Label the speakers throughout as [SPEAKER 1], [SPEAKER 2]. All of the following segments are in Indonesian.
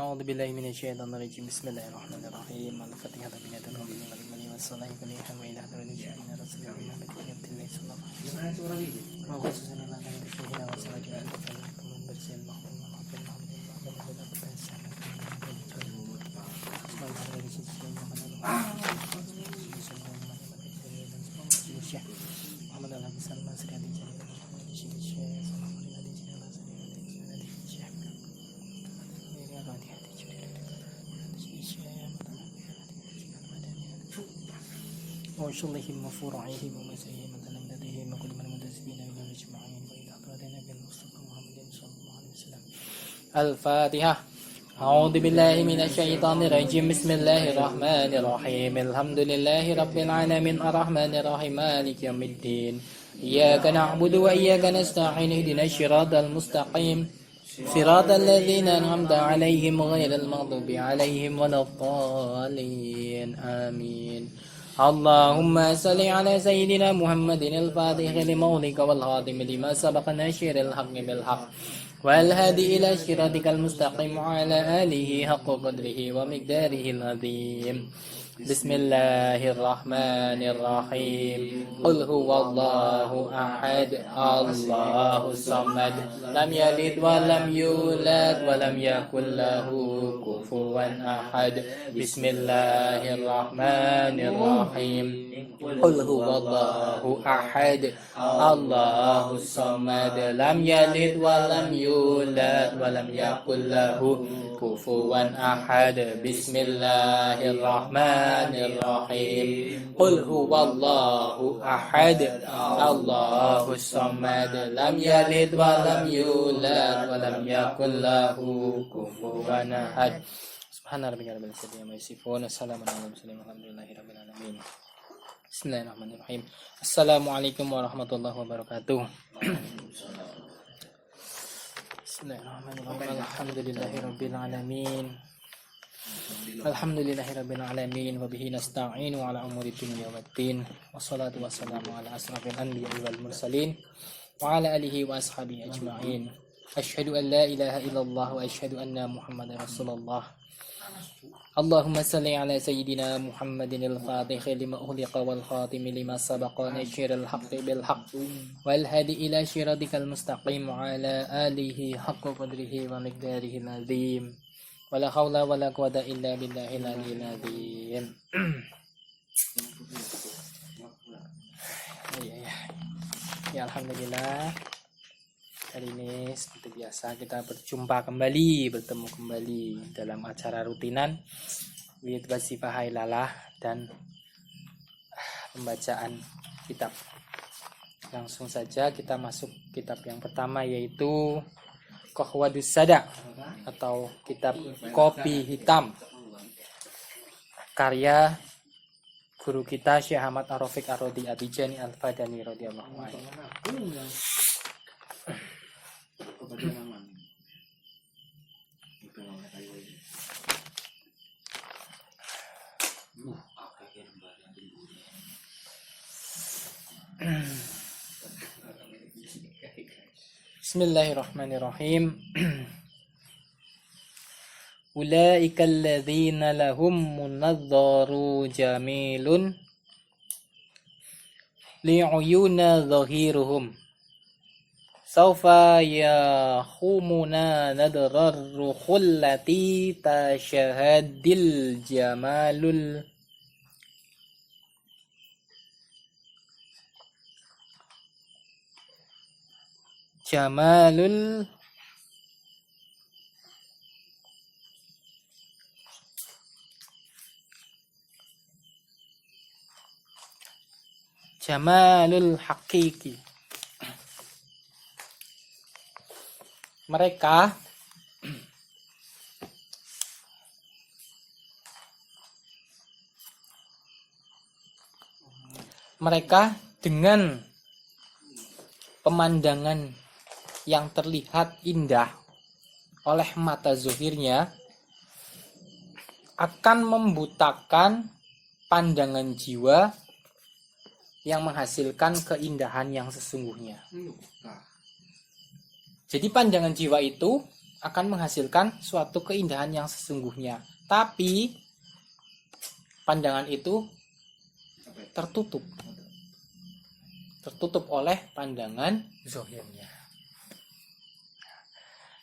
[SPEAKER 1] أعوذ بالله من الشيطان الرجيم بسم الله الرحمن الرحيم الفاتحة بنية ربي والمني والصلاة كلها وإلى حضرة الشيخين رسول الله محمد بن عبد الله صلى الله عليه وسلم وخصوصا الله تعالى بشيخنا وسراجنا المتفرق من برسل المحمد والعبد المحمد والعبد محمد الله بسلام سريع وشلهم وفروعهم ومسيهم مثلا لديهم وكل من مدسبين إلى مجمعين وإلى أطراد نبي المصطفى محمد صلى الله عليه وسلم. الفاتحة. أعوذ بالله من الشيطان الرجيم بسم الله الرحمن الرحيم الحمد لله رب العالمين الرحمن الرحيم مالك يوم الدين إياك نعبد وإياك نستعين اهدنا الصراط المستقيم صراط الذين أنعمت عليهم غير المغضوب عليهم ولا الضالين آمين. اللهم صل على سيدنا محمد الفاتح لما أغلق والخاتم لما سبق ناشر الحق بالحق والهادي إلى صراطك المستقيم وعلى آله حق قدره ومقداره العظيم. بسم الله الرحمن الرحيم قل هو الله أحد الله الصمد لم يلد ولم يولد ولم يكن له كفوا أحد. بسم الله الرحمن الرحيم قل هو الله أحد الله الصمد لم يلد ولم يولد ولم يكن له كفوا أحد. بسم الله الرحمن الرحيم قل هو الله أحد الله الصمد لم يلد ولم يولد ولم يكن له كفوا أحد. سبحان ربك رب العزة عما يصفون وسلام على المرسلين والحمد لله رب العالمين. Bismillahirrahmanirrahim. Assalamualaikum warahmatullahi wabarakatuh. Bismillahirrahmanirrahim. Alhamdulillahirabbil alamin. Alhamdulillahirabbil alamin wa bihi nasta'in wa ala umuri dunya waddin. Wassalatu wassalamu ala asrafil anbiya'i wal mursalin wa ala alihi wa ashabihi ajma'in. Asyhadu an la ilaha illallah wa asyhadu anna Muhammadar Rasulullah. Allahumma salli ala sayyidina Muhammadin al-fatih lima ughliqa wal khatim lima sabaqa nasyiril haqqi bil haqq wal hadi ila siratikal mustaqim wa ala alihi haqqa qadrihi wa miqdarihi al-azim. Wala haula wala quwwata illa billahil aliyyil azim. Ya alhamdulillah. Hari ini seperti biasa kita bertemu kembali dalam acara rutinan Wid Wasifah Hailalah dan pembacaan kitab. Langsung saja kita masuk kitab yang pertama, yaitu Qahwadus Sada atau kitab Kopi Hitam, karya guru kita Syekh Ahmad Ar-Rafiq Ar-Rodi Abijani Al-Fadani radhiyallahu anhu. Bismillahirrahmanirrahim. Ulaika alladzina lahum munadzaru jamilun li'uyuna zahiruhum saufa yahumuna nadrarru khullati tashahadil jamalul jamalul jamalul hakiki. Mereka dengan pemandangan yang terlihat indah oleh mata zuhirnya akan membutakan pandangan jiwa yang menghasilkan keindahan yang sesungguhnya. Jadi pandangan jiwa itu akan menghasilkan suatu keindahan yang sesungguhnya. Tapi pandangan itu tertutup oleh pandangan zahirnya.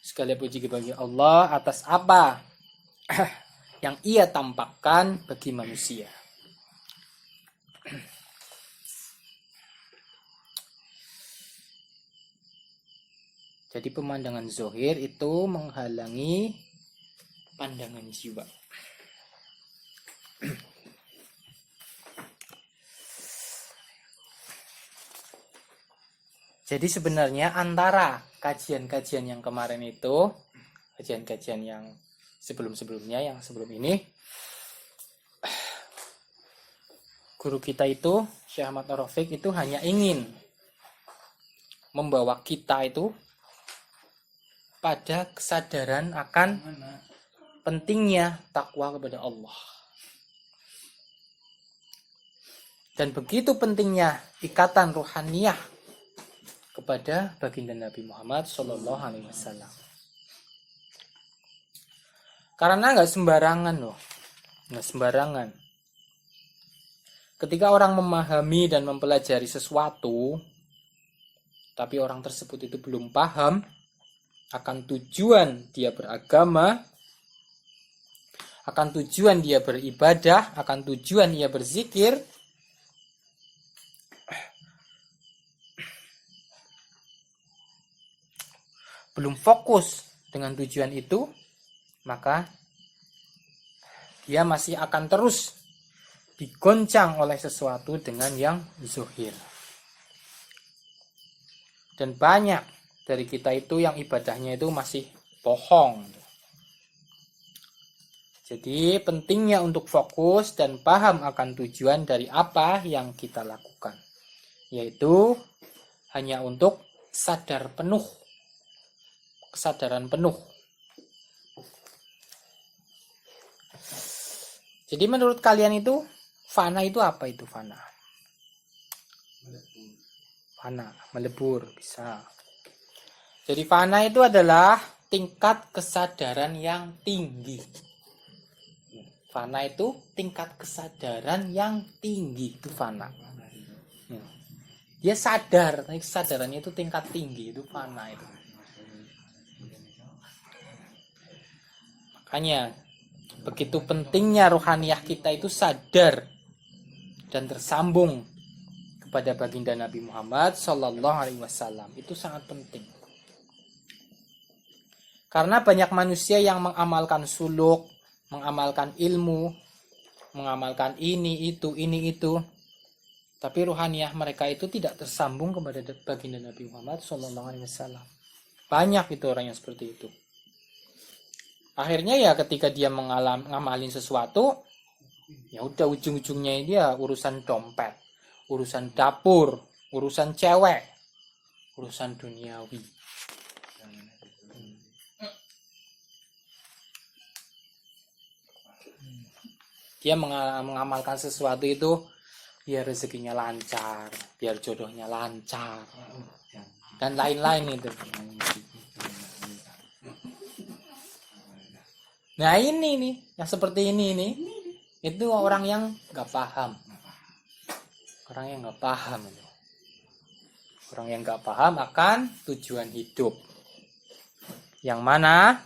[SPEAKER 1] Segala puji bagi Allah atas apa yang Ia tampakkan bagi manusia. Jadi pemandangan zahir itu menghalangi pandangan jiwa. Jadi sebenarnya antara kajian-kajian yang kemarin itu, kajian-kajian yang sebelum-sebelumnya, yang sebelum ini, guru kita itu, Syekh Ahmad Ar-Rafiq itu hanya ingin membawa kita itu pada kesadaran akan pentingnya takwa kepada Allah. Dan begitu pentingnya ikatan ruhaniyah kepada baginda Nabi Muhammad Sallallahu Alaihi Wasallam. Karena nggak sembarangan loh, nggak sembarangan. Ketika orang memahami dan mempelajari sesuatu, tapi orang tersebut itu belum paham akan tujuan dia beragama, akan tujuan dia beribadah, akan tujuan dia berzikir, belum fokus dengan tujuan itu, maka dia masih akan terus digoncang oleh sesuatu dengan yang zahir. Dan banyak dari kita itu yang ibadahnya itu masih bohong. Jadi pentingnya untuk fokus dan paham akan tujuan dari apa yang kita lakukan, yaitu hanya untuk sadar penuh, kesadaran penuh. Jadi menurut kalian itu fana itu apa itu fana? Fana, melebur, bisa. Jadi fana itu adalah tingkat kesadaran yang tinggi. Fana itu tingkat kesadaran yang tinggi, itu fana. Dia sadar, kesadarannya itu tingkat tinggi, itu fana itu. Makanya begitu pentingnya ruhaniyah kita itu sadar dan tersambung kepada baginda Nabi Muhammad Sallallahu Alaihi Wasallam, itu sangat penting. Karena banyak manusia yang mengamalkan suluk, mengamalkan ilmu, mengamalkan ini itu, tapi ruhaniyah mereka itu tidak tersambung kepada baginda Nabi Muhammad Sallallahu Alaihi Wasallam. Banyak itu orang yang seperti itu. Akhirnya ya ketika dia ngamalin sesuatu, ya udah ujung-ujungnya dia urusan dompet, urusan dapur, urusan cewek, urusan duniawi. Dia mengamalkan sesuatu itu biar rezekinya lancar, biar jodohnya lancar, dan lain-lain itu. Nah ini nih, yang seperti ini nih, itu orang yang nggak paham. Orang yang nggak paham itu. Orang yang nggak paham akan tujuan hidup. Yang mana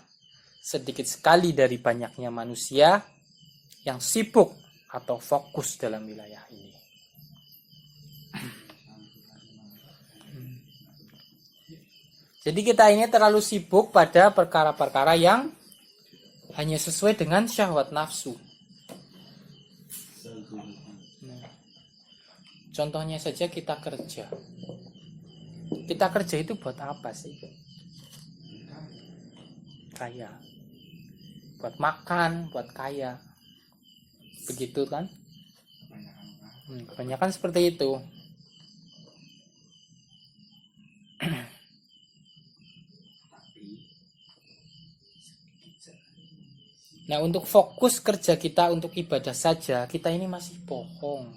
[SPEAKER 1] sedikit sekali dari banyaknya manusia yang sibuk atau fokus dalam wilayah ini. Jadi kita ini terlalu sibuk pada perkara-perkara yang hanya sesuai dengan syahwat nafsu. Contohnya saja kita kerja. Kita kerja itu buat apa sih? Kaya. Buat makan, buat kaya. Begitu kan? Kebanyakan seperti itu. Nah, untuk fokus kerja kita untuk ibadah saja, kita ini masih bohong.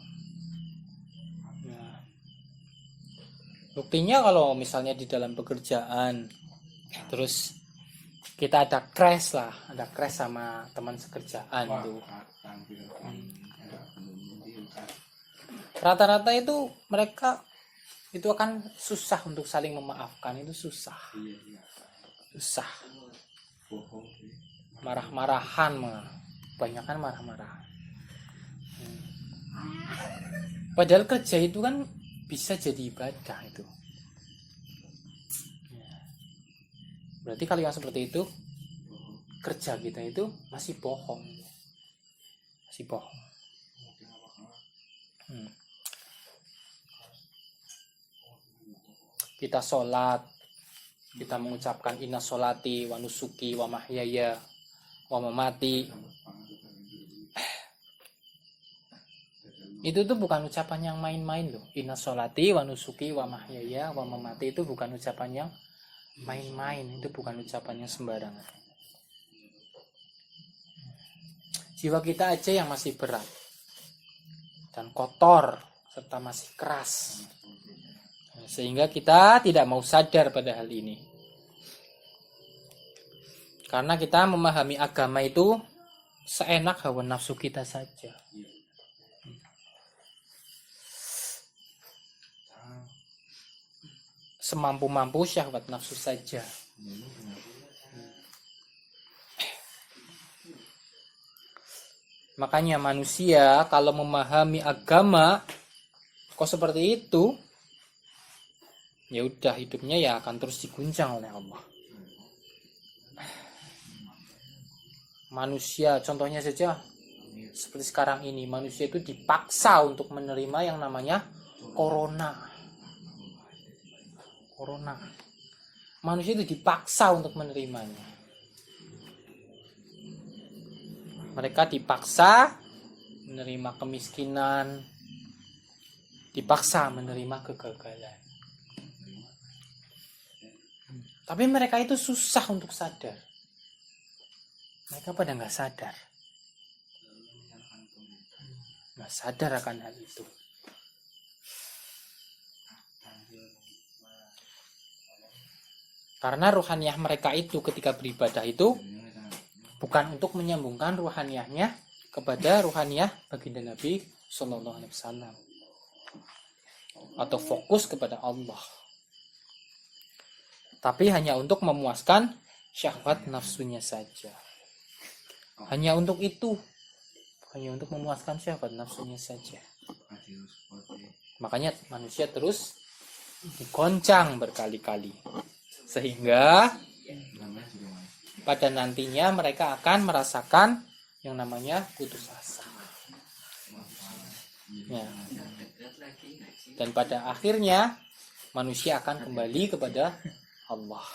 [SPEAKER 1] Nah, buktinya kalau misalnya di dalam pekerjaan, terus kita ada crash sama teman sekerjaan tuh. Rata-rata itu mereka itu akan susah untuk saling memaafkan, itu susah. Marah-marahan, kebanyakan marah-marahan. Padahal kerja itu kan bisa jadi ibadah itu. Berarti kalau yang seperti itu kerja kita itu masih bohong. Kita sholat, kita mengucapkan inna sholati wa nusuki wa mahyaya wa mamati. Itu tuh bukan ucapan yang main-main loh. Inna sholati wa nusuki wa mahyaya wa mamati itu bukan ucapan yang main-main. Itu bukan ucapan yang sembarangan. Jiwa kita aja yang masih berat dan kotor serta masih keras, sehingga kita tidak mau sadar pada hal ini. Karena kita memahami agama itu seenak hawa nafsu kita saja. Semampu-mampu syahwat nafsu saja. Makanya manusia kalau memahami agama kok seperti itu, ya udah hidupnya ya akan terus diguncang oleh Allah. Manusia contohnya saja seperti sekarang ini, manusia itu dipaksa untuk menerima yang namanya corona. Manusia itu dipaksa untuk menerimanya. Mereka dipaksa menerima kemiskinan, dipaksa menerima kegagalan. Tapi mereka itu susah untuk sadar. Mereka pada nggak sadar. Nggak sadar akan hal itu. Karena ruhaniyah mereka itu ketika beribadah itu bukan untuk menyambungkan ruhaniyahnya kepada ruhaniyah baginda Nabi Sallallahu Alaihi Wasallam atau fokus kepada Allah, tapi hanya untuk memuaskan syahwat nafsunya saja. Hanya untuk itu, hanya untuk memuaskan syahwat nafsunya saja. Makanya manusia terus digoncang berkali-kali, sehingga pada nantinya mereka akan merasakan yang namanya putus asa. Ya. Dan pada akhirnya manusia akan kembali kepada Allah.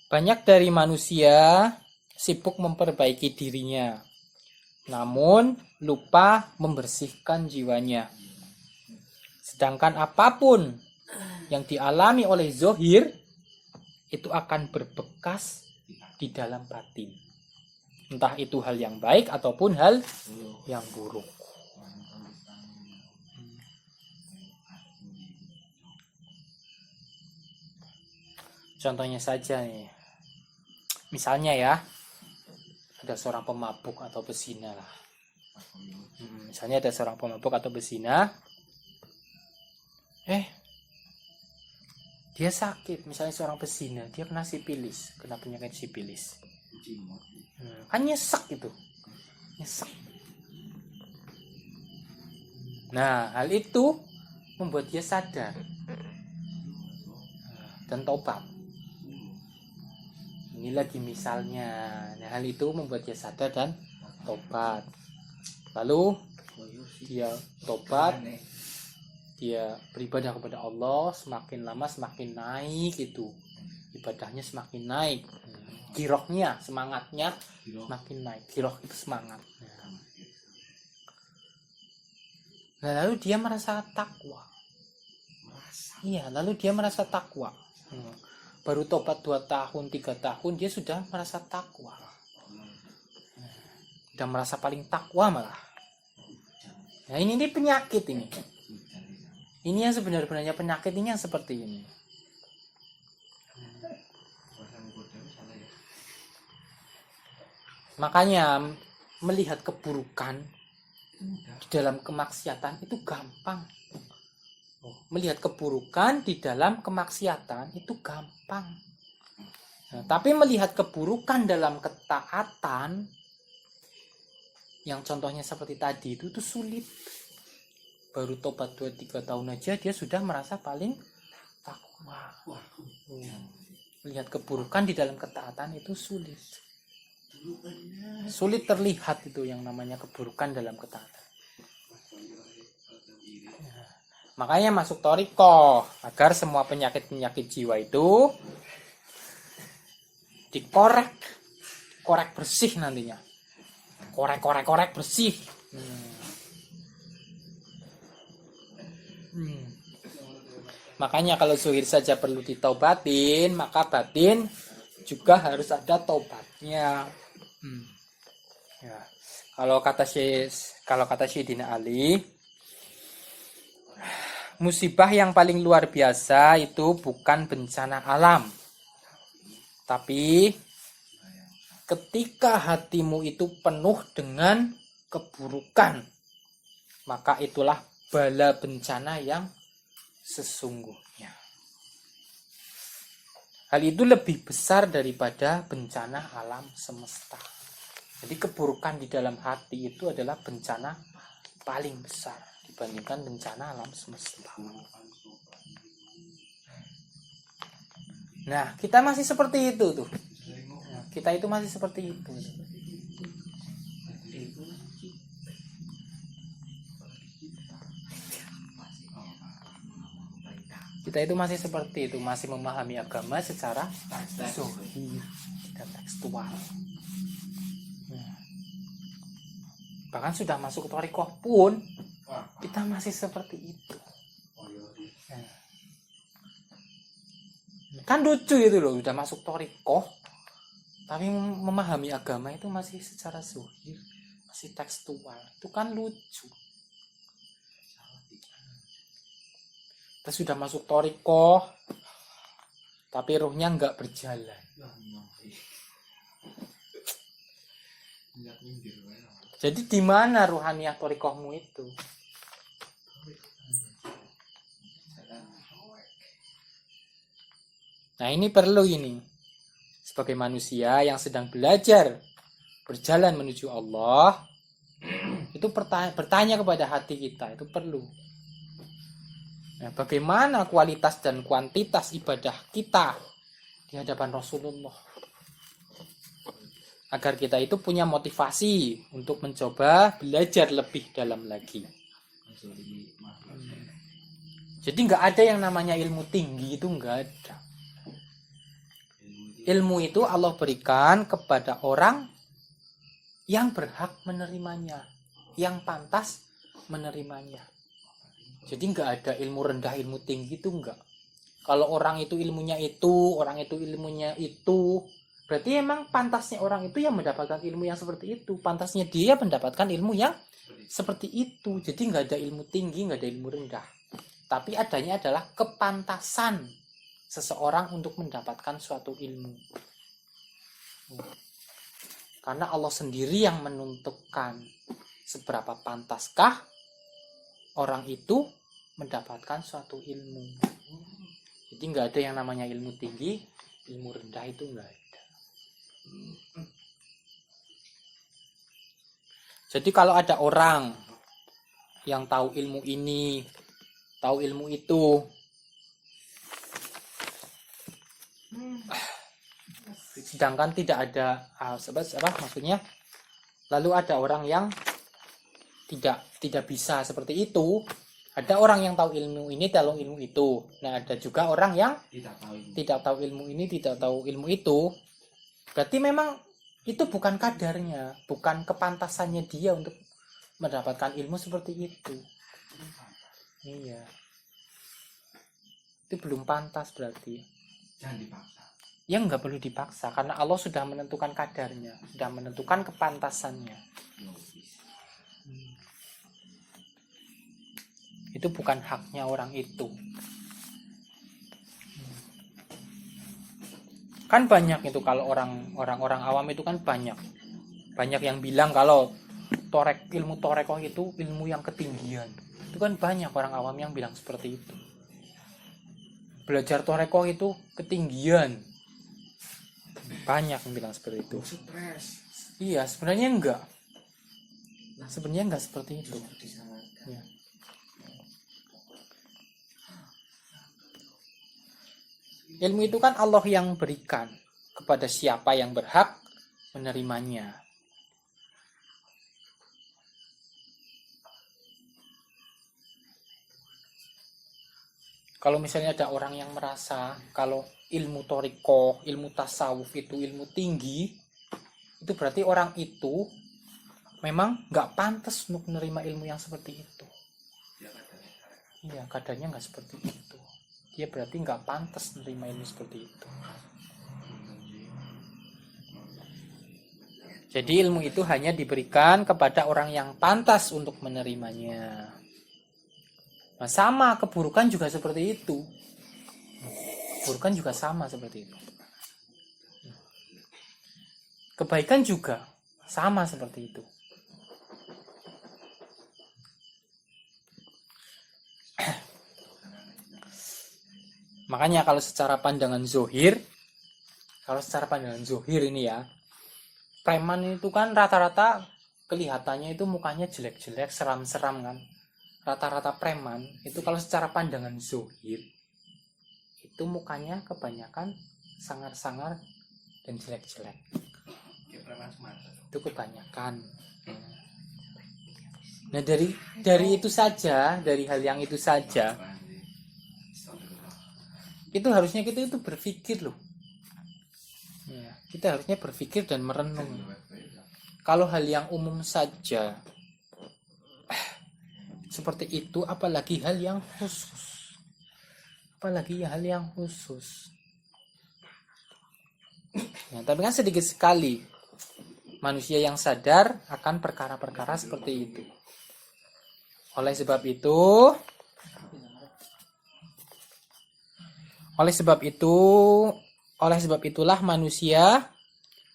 [SPEAKER 1] Banyak dari manusia sibuk memperbaiki dirinya, namun lupa membersihkan jiwanya. Sedangkan apapun yang dialami oleh zohir itu akan berbekas di dalam batin. Entah itu hal yang baik ataupun hal yang buruk. Contohnya saja nih. Misalnya ya, ada seorang pemabuk atau pezina lah. Misalnya ada seorang pemabuk atau pezina. Dia sakit, misalnya seorang pezina, dia kena sipilis, kena penyakit sipilis. Kan nyesek itu. Nyesek. Nah, hal itu membuat dia sadar dan tobat. Ini lagi misalnya. Nah, hal itu membuat dia sadar dan tobat. Lalu dia tobat, dia beribadah kepada Allah, semakin lama semakin naik itu. Ibadahnya semakin naik. Girohnya, semangatnya semakin naik. Giroh itu semangat. Nah, lalu dia merasa takwa. Iya, lalu dia merasa takwa. Baru tobat 2 tahun, 3 tahun, dia sudah merasa takwa. Sudah merasa paling takwa malah. Nah ini penyakit ini. Ini yang sebenarnya penyakit ini yang seperti ini. Makanya melihat keburukan di dalam kemaksiatan itu gampang. Melihat keburukan di dalam kemaksiatan itu gampang. Nah, tapi melihat keburukan dalam ketaatan, yang contohnya seperti tadi itu sulit. Baru tobat 2-3 tahun aja dia sudah merasa paling takwa. Melihat keburukan di dalam ketaatan itu sulit. Sulit terlihat itu yang namanya keburukan dalam ketaatan. Makanya masuk thariqah agar semua penyakit-penyakit jiwa itu dikorek bersih nantinya. Korek bersih. Makanya kalau zuhir saja perlu ditaubatin, maka batin juga harus ada taubatnya. Ya. Kalau kata Sayyidina Ali, musibah yang paling luar biasa itu bukan bencana alam, tapi ketika hatimu itu penuh dengan keburukan, maka itulah bala bencana yang sesungguhnya. Hal itu lebih besar daripada bencana alam semesta. Jadi keburukan di dalam hati itu adalah bencana paling besar dibandingkan bencana alam semesta. Nah, kita masih seperti itu tuh. Nah, kita itu masih seperti itu. Kita itu masih seperti itu, masih memahami agama secara zahir dan tekstual. Bahkan sudah masuk ke thariqah pun kita masih seperti itu. Kan lucu itu loh, sudah masuk thariqah tapi memahami agama itu masih secara zahir, masih tekstual. Itu kan lucu. Kita sudah masuk thariqah tapi ruhnya enggak berjalan. Jadi di mana ruhaniyah thariqahmu itu? Nah, ini perlu ini. Sebagai manusia yang sedang belajar berjalan menuju Allah, itu bertanya kepada hati kita, itu perlu. Nah, bagaimana kualitas dan kuantitas ibadah kita di hadapan Rasulullah? Agar kita itu punya motivasi untuk mencoba belajar lebih dalam lagi. Jadi nggak ada yang namanya ilmu tinggi, itu nggak ada. Ilmu itu Allah berikan kepada orang yang berhak menerimanya, yang pantas menerimanya. Jadi nggak ada ilmu rendah, ilmu tinggi, itu nggak. Kalau orang itu ilmunya itu, orang itu ilmunya itu, berarti emang pantasnya orang itu yang mendapatkan ilmu yang seperti itu. Pantasnya dia mendapatkan ilmu yang seperti itu. Jadi nggak ada ilmu tinggi, nggak ada ilmu rendah. Tapi adanya adalah kepantasan seseorang untuk mendapatkan suatu ilmu. Karena Allah sendiri yang menentukan seberapa pantaskah orang itu mendapatkan suatu ilmu. Jadi nggak ada yang namanya ilmu tinggi, ilmu rendah, itu nggak ada. Jadi kalau ada orang yang tahu ilmu ini, tahu ilmu itu, sedangkan tidak ada maksudnya, lalu ada orang yang tidak bisa seperti itu. Ada orang yang tahu ilmu ini, tahu ilmu itu. Nah, ada juga orang yang tidak tahu ilmu ini, tidak tahu ilmu itu. Berarti memang itu bukan kadarnya, bukan kepantasannya dia untuk mendapatkan ilmu seperti itu. Iya. Itu belum pantas berarti.
[SPEAKER 2] Jangan dipaksa.
[SPEAKER 1] Ya nggak perlu dipaksa, karena Allah sudah menentukan kadarnya, sudah menentukan kepantasannya. Itu bukan haknya orang itu. Kan banyak itu kalau orang awam itu kan banyak yang bilang kalau ilmu torekoh itu ilmu yang ketinggian. Itu kan banyak orang awam yang bilang seperti itu. Belajar torekoh itu ketinggian. Banyak yang bilang seperti itu. Iya, sebenarnya enggak. Sebenarnya enggak seperti itu. Ya. Ilmu itu kan Allah yang berikan kepada siapa yang berhak menerimanya. Kalau misalnya ada orang yang merasa kalau ilmu thariqah, ilmu tasawuf itu ilmu tinggi, itu berarti orang itu memang nggak pantas untuk menerima ilmu yang seperti itu. Iya, keadaannya nggak seperti itu. Dia berarti nggak pantas menerima ilmu seperti itu. Jadi ilmu itu hanya diberikan kepada orang yang pantas untuk menerimanya. Nah, sama keburukan juga seperti itu. Keburukan juga sama seperti itu. Kebaikan juga sama seperti itu. Makanya kalau secara pandangan zohir ini ya, preman itu kan rata-rata kelihatannya itu mukanya jelek-jelek, seram-seram kan. Rata-rata preman itu kalau secara pandangan zohir itu mukanya kebanyakan sangar-sangar dan jelek-jelek. Itu kebanyakan. Nah dari itu saja, dari hal yang itu saja, itu harusnya kita itu berpikir loh. Ya, kita harusnya berpikir dan merenung. Kalau hal yang umum saja seperti itu, apalagi hal yang khusus. Ya, tapi kan sedikit sekali manusia yang sadar akan perkara-perkara seperti itu. Oleh sebab itulah manusia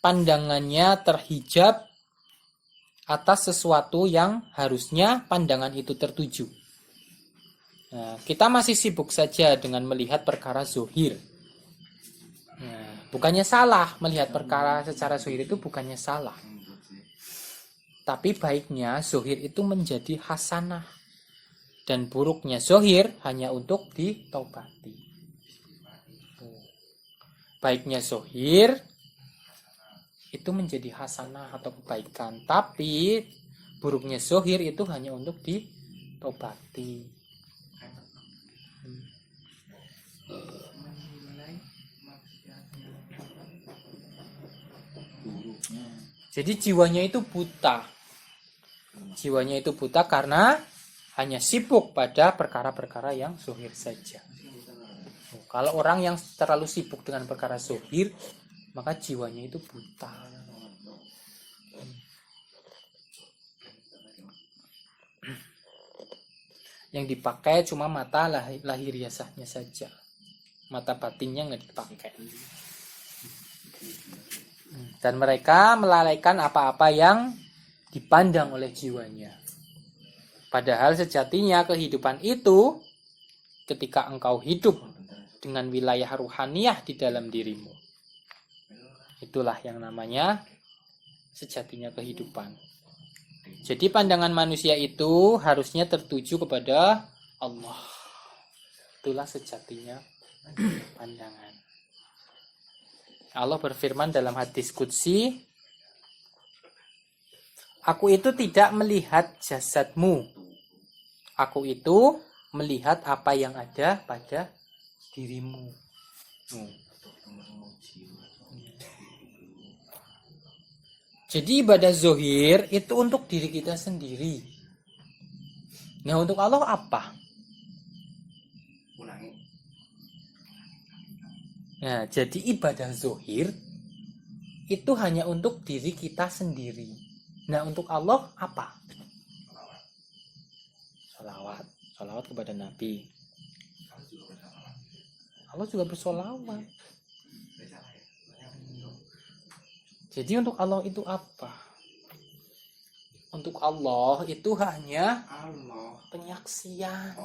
[SPEAKER 1] pandangannya terhijab atas sesuatu yang harusnya pandangan itu tertuju. Nah, kita masih sibuk saja dengan melihat perkara zohir. Nah, bukannya salah melihat perkara secara zohir itu, bukannya salah. Tapi baiknya zohir itu menjadi hasanah. Dan buruknya zohir hanya untuk ditaubati. Baiknya zohir itu menjadi hasanah atau kebaikan, tapi buruknya zohir itu hanya untuk ditobati. Jadi jiwanya itu buta karena hanya sibuk pada perkara-perkara yang zohir saja. Kalau orang yang terlalu sibuk dengan perkara zohir, maka jiwanya itu buta. Yang dipakai cuma mata lahiriahnya saja, mata batinnya nggak dipakai. Dan mereka melalaikan apa-apa yang dipandang oleh jiwanya. Padahal sejatinya kehidupan itu ketika engkau hidup dengan wilayah ruhaniyah di dalam dirimu. Itulah yang namanya sejatinya kehidupan. Jadi pandangan manusia itu harusnya tertuju kepada Allah. Itulah sejatinya pandangan. Allah berfirman dalam hadis qudsi, aku itu tidak melihat jasadmu. Aku itu melihat apa yang ada pada dirimu. Jadi ibadah zohir itu untuk diri kita sendiri. Nah, untuk Allah apa? Nah, jadi ibadah zohir itu hanya untuk diri kita sendiri. Nah, untuk Allah apa? Sholawat. Sholawat kepada Nabi. Allah juga bersolawat. Jadi untuk Allah itu apa? Untuk Allah itu hanya penyaksian.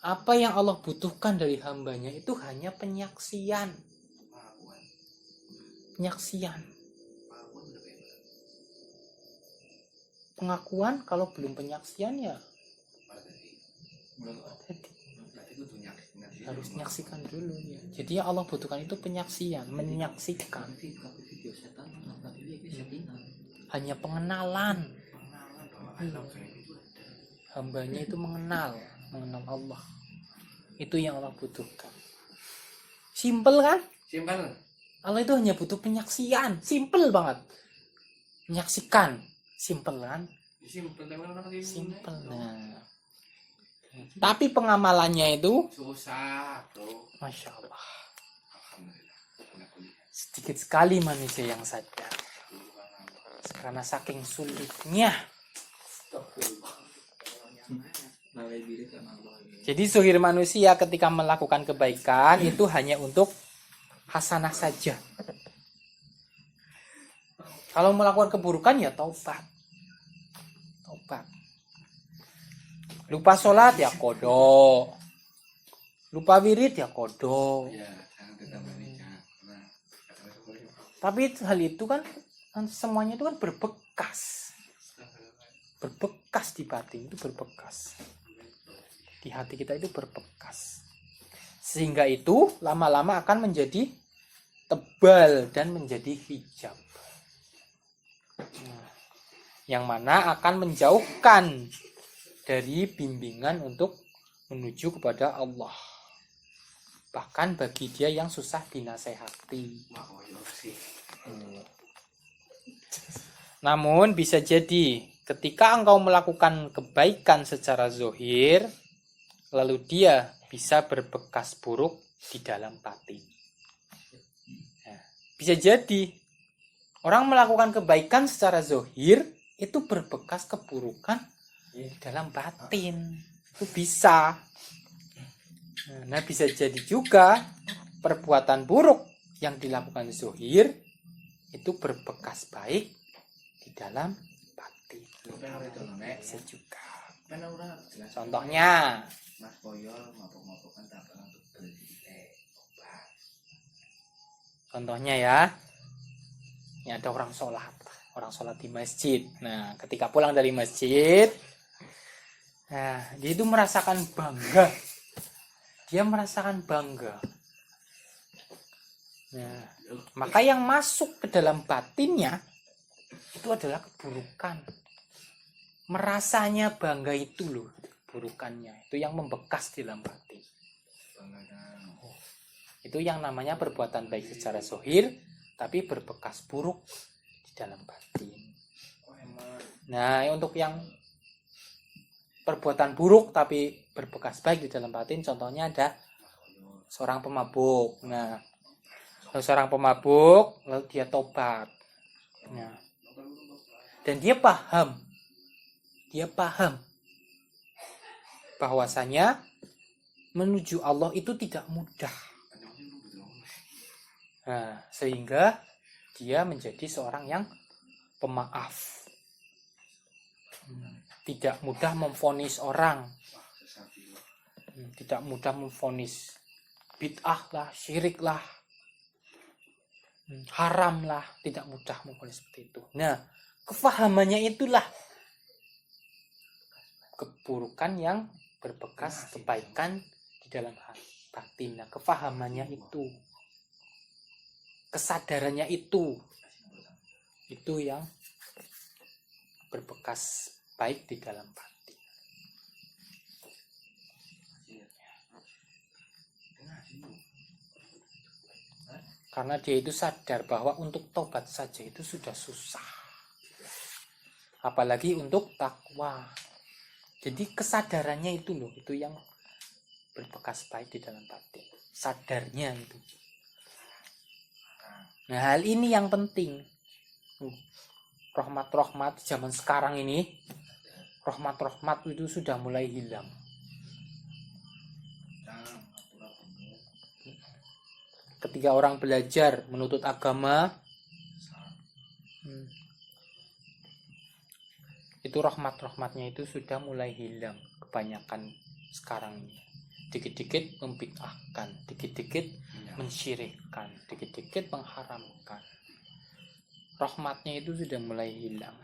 [SPEAKER 1] Apa yang Allah butuhkan dari hambanya itu hanya penyaksian. Penyaksian. Pengakuan kalau belum penyaksian ya harus menyaksikan dulu ya. Jadi yang Allah butuhkan itu penyaksian, menyaksikan. Hanya pengenalan. Hambanya itu mengenal Allah. Itu yang Allah butuhkan. Simpel kan?
[SPEAKER 2] Simpel.
[SPEAKER 1] Allah itu hanya butuh penyaksian. Simpel banget. Menyaksikan. Simpel kan? Simpel. Nah. Tapi pengamalannya itu
[SPEAKER 2] Susah, bro.
[SPEAKER 1] Masya Allah.
[SPEAKER 2] Alhamdulillah.
[SPEAKER 1] Sedikit sekali manusia yang sadar. Karena saking sulitnya. Jadi zuhir manusia ketika melakukan kebaikan itu hanya untuk hasanah saja. Kalau melakukan keburukan ya taubat. Taubat. Lupa sholat ya kodok. Lupa wirid ya kodok. Tapi hal itu kan semuanya itu kan berbekas. Berbekas di batin itu berbekas. Di hati kita itu berbekas. Sehingga itu lama-lama akan menjadi tebal dan menjadi hijab. Yang mana akan menjauhkan dari bimbingan untuk menuju kepada Allah. Bahkan bagi dia yang susah dinasehati. Namun bisa jadi ketika engkau melakukan kebaikan secara zohir, lalu dia bisa berbekas buruk di dalam batin. Nah, bisa jadi orang melakukan kebaikan secara zohir itu berbekas keburukan di dalam batin. Itu bisa. Nah, bisa jadi juga perbuatan buruk yang dilakukan zohir itu berbekas baik di dalam batin. Bisa juga. Contohnya,
[SPEAKER 2] Mas Boyol mabuk-mabukan tak pernah untuk obat.
[SPEAKER 1] Contohnya ya, ini ada orang sholat di masjid. Nah, ketika pulang dari masjid, nah, dia itu merasakan bangga. Dia merasakan bangga. Nah, maka yang masuk ke dalam batinnya itu adalah keburukan. Merasanya bangga itu loh, keburukannya. Itu yang membekas di dalam batin. Itu yang namanya perbuatan baik secara zohir, tapi berbekas buruk di dalam batin. Nah, untuk yang perbuatan buruk tapi berbekas baik di dalam batin, contohnya ada seorang pemabuk. Nah, seorang pemabuk lalu dia tobat. Nah, dan dia paham bahwasanya menuju Allah itu tidak mudah. Nah, sehingga dia menjadi seorang yang pemaaf. Tidak mudah memvonis orang. Tidak mudah memvonis bid'ah lah, syirik lah, haram lah. Tidak mudah memvonis seperti itu. Nah, kefahamannya itulah keburukan yang berbekas kebaikan di dalam batin. Nah, kefahamannya itu, kesadarannya itu yang berbekas baik di dalam batin. Karena dia itu sadar bahwa untuk tobat saja itu sudah susah, apalagi untuk takwa. Jadi kesadarannya itu loh, itu yang berbekas baik di dalam batin. Sadarnya itu. Nah, hal ini yang penting. Rahmat-rahmat zaman sekarang ini, rahmat-rahmat itu sudah mulai hilang. ketika orang belajar menuntut agama, itu rahmatnya itu sudah mulai hilang kebanyakan sekarang ini. Dikit-dikit membid'ahkan, dikit-dikit mensyirikkan, dikit-dikit mengharamkan. Rahmatnya itu sudah mulai hilang.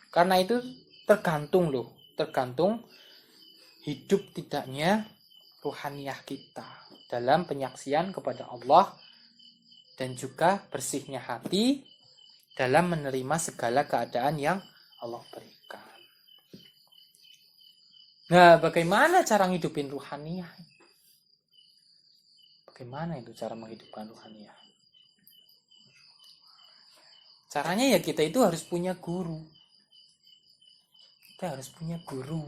[SPEAKER 1] Karena itu tergantung hidup tidaknya ruhaniyah kita dalam penyaksian kepada Allah, dan juga bersihnya hati dalam menerima segala keadaan yang Allah berikan. Nah, bagaimana cara menghidupin ruhaniyah? Bagaimana itu cara menghidupkan ruhaniyah? Caranya ya kita itu harus punya guru. Kita harus punya guru.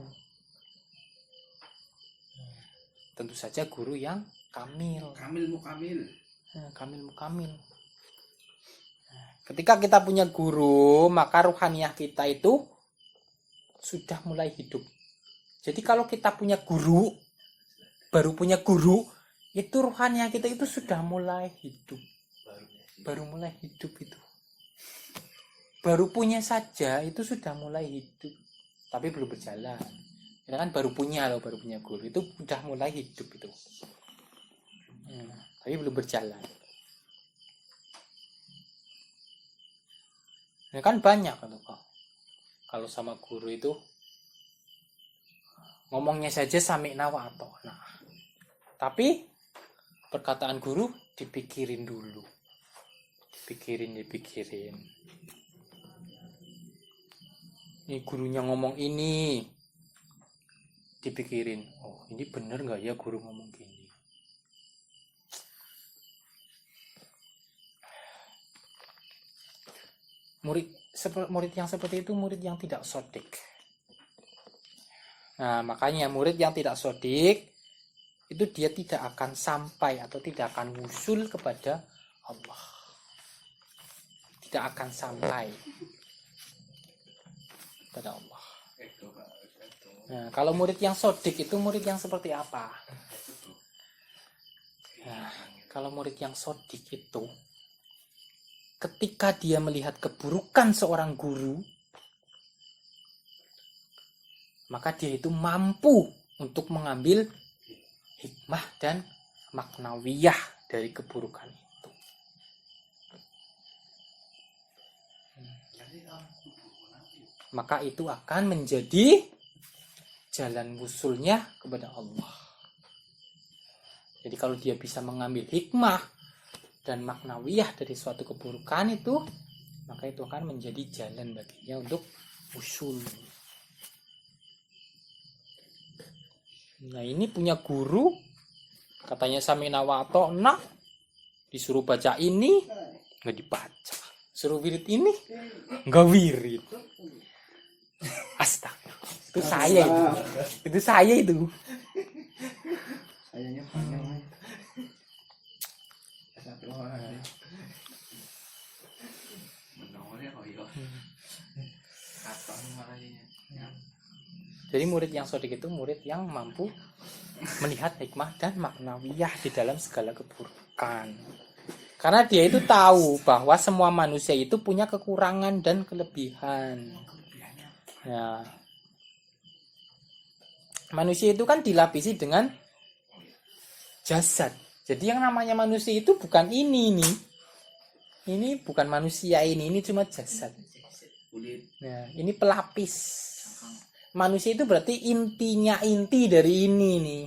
[SPEAKER 1] Tentu saja guru yang kamil.
[SPEAKER 2] Kamil mukamil.
[SPEAKER 1] Kamil mukamil. Ketika kita punya guru, maka ruhaniyah kita itu sudah mulai hidup. Jadi kalau kita punya guru, baru punya guru, itu ruhaniyah kita itu sudah mulai hidup. Baru mulai hidup itu. Baru punya saja itu sudah mulai hidup. Tapi belum berjalan. Kita kan baru punya guru. Itu sudah mulai hidup itu. Tapi belum berjalan. Ini kan banyak kalau sama guru itu ngomongnya saja sami'na wa ata'na. Tapi perkataan guru dipikirin dulu. Dipikirin. Ini gurunya ngomong ini. Dipikirin. Oh, ini benar enggak ya guru ngomong gini? Murid yang seperti itu murid yang tidak sodik. Nah, makanya murid yang tidak sodik itu dia tidak akan sampai atau tidak akan wusul kepada Allah. Tidak akan sampai kepada Allah. Nah, kalau murid yang sodik itu murid yang seperti apa? Nah, kalau murid yang sodik itu ketika dia melihat keburukan seorang guru, maka dia itu mampu untuk mengambil hikmah dan maknawiyah dari keburukan itu. Maka itu akan menjadi jalan wusulnya kepada Allah. Jadi kalau dia bisa mengambil hikmah dan maknawiyah dari suatu keburukan itu, maka itu akan menjadi jalan baginya untuk wusul. Nah, ini punya guru, katanya sami'na wa ata'na, disuruh baca ini nggak dibaca, suruh wirid ini nggak wirid. Astaga, itu saya itu.
[SPEAKER 2] Sayangnya panjang.
[SPEAKER 1] Jadi murid yang sodik itu murid yang mampu melihat hikmah dan maknawiyah di dalam segala keburukan. Karena dia itu tahu bahwa semua manusia itu punya kekurangan dan kelebihan. Ya. Manusia itu kan dilapisi dengan jasad. Jadi yang namanya manusia itu bukan ini nih. Ini bukan manusia ini cuma jasad. Nah, ini pelapis. Manusia itu berarti inti dari ini nih.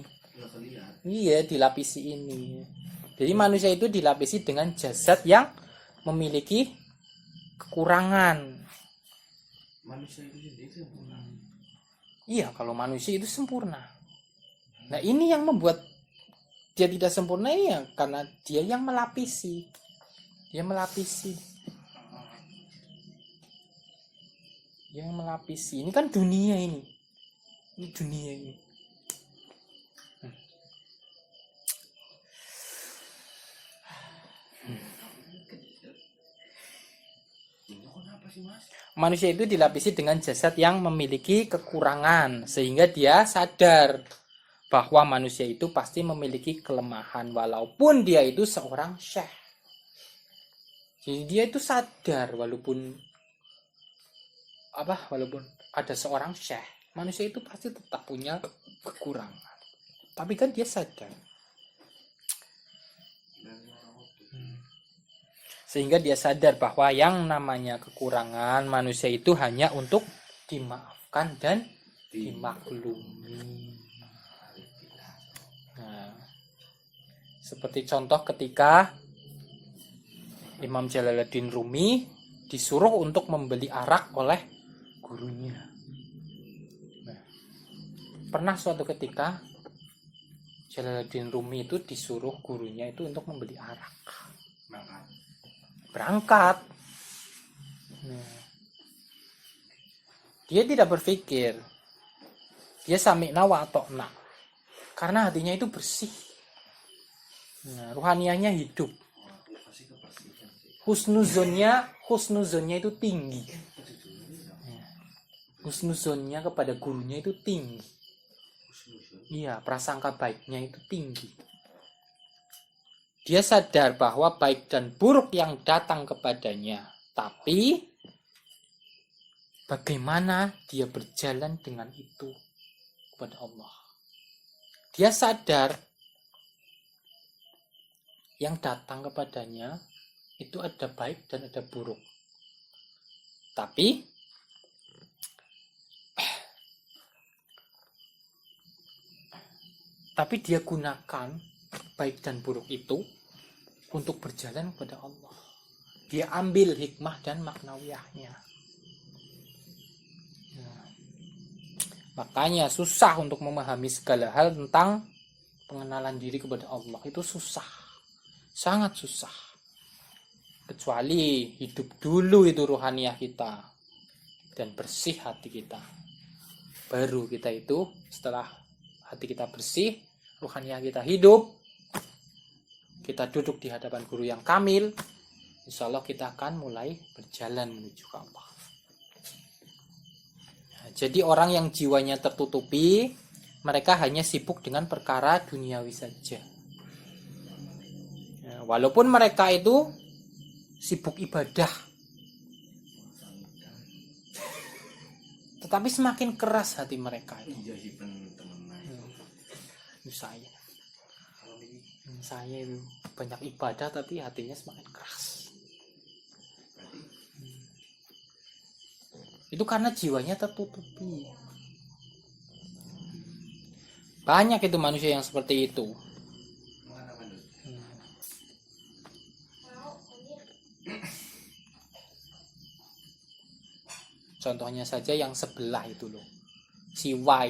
[SPEAKER 1] Iya, dilapisi ini. Jadi manusia itu dilapisi dengan jasad yang memiliki kekurangan.
[SPEAKER 2] Manusia itu sendiri sempurna.
[SPEAKER 1] Iya, kalau manusia itu sempurna. Nah, ini yang membuat dia tidak sempurna ini ya karena dia yang melapisi. Dia melapisi. Yang melapisi. Ini kan dunia ini. Ini dunia ini. Manusia itu dilapisi dengan jasad yang memiliki kekurangan sehingga dia sadar bahwa manusia itu pasti memiliki kelemahan walaupun dia itu seorang syekh. Jadi dia itu sadar walaupun ada seorang syekh, manusia itu pasti tetap punya kekurangan. Tapi kan dia sadar. Sehingga dia sadar bahwa yang namanya kekurangan manusia itu hanya untuk dimaafkan dan dimaklumi. Nah, seperti contoh ketika Imam Jalaluddin Rumi disuruh untuk membeli arak oleh gurunya. Nah, pernah suatu ketika Jalaluddin Rumi itu disuruh gurunya itu untuk membeli arak. Berangkat. Nah, dia tidak berpikir. Dia sami'na wa ata'na. Karena hatinya itu bersih. Nah, ruhaniyahnya hidup. Husnuzonnya itu tinggi. Husnuzonnya kepada gurunya itu tinggi. Iya, prasangka baiknya itu tinggi. Dia sadar bahwa baik dan buruk yang datang kepadanya. Tapi bagaimana dia berjalan dengan itu kepada Allah. Dia sadar yang datang kepadanya itu ada baik dan ada buruk. Tapi dia gunakan baik dan buruk itu untuk berjalan kepada Allah. Dia ambil hikmah dan maknawiyahnya. Nah, makanya susah untuk memahami segala hal tentang pengenalan diri kepada Allah. Itu susah. Sangat susah. Kecuali hidup dulu itu ruhaniyah kita. Dan bersih hati kita. Baru kita itu setelah hati kita bersih, ruhaniyah kita hidup, kita duduk di hadapan guru yang kamil, insya Allah kita akan mulai berjalan menuju ke Allah. Nah, jadi orang yang jiwanya tertutupi, mereka hanya sibuk dengan perkara duniawi saja. Nah, walaupun mereka itu sibuk ibadah, tetapi semakin keras hati mereka itu. Saya itu banyak ibadah tapi hatinya semakin keras. Itu karena jiwanya tertutupi. Banyak itu manusia yang seperti itu. Contohnya saja yang sebelah itu loh. Siwa,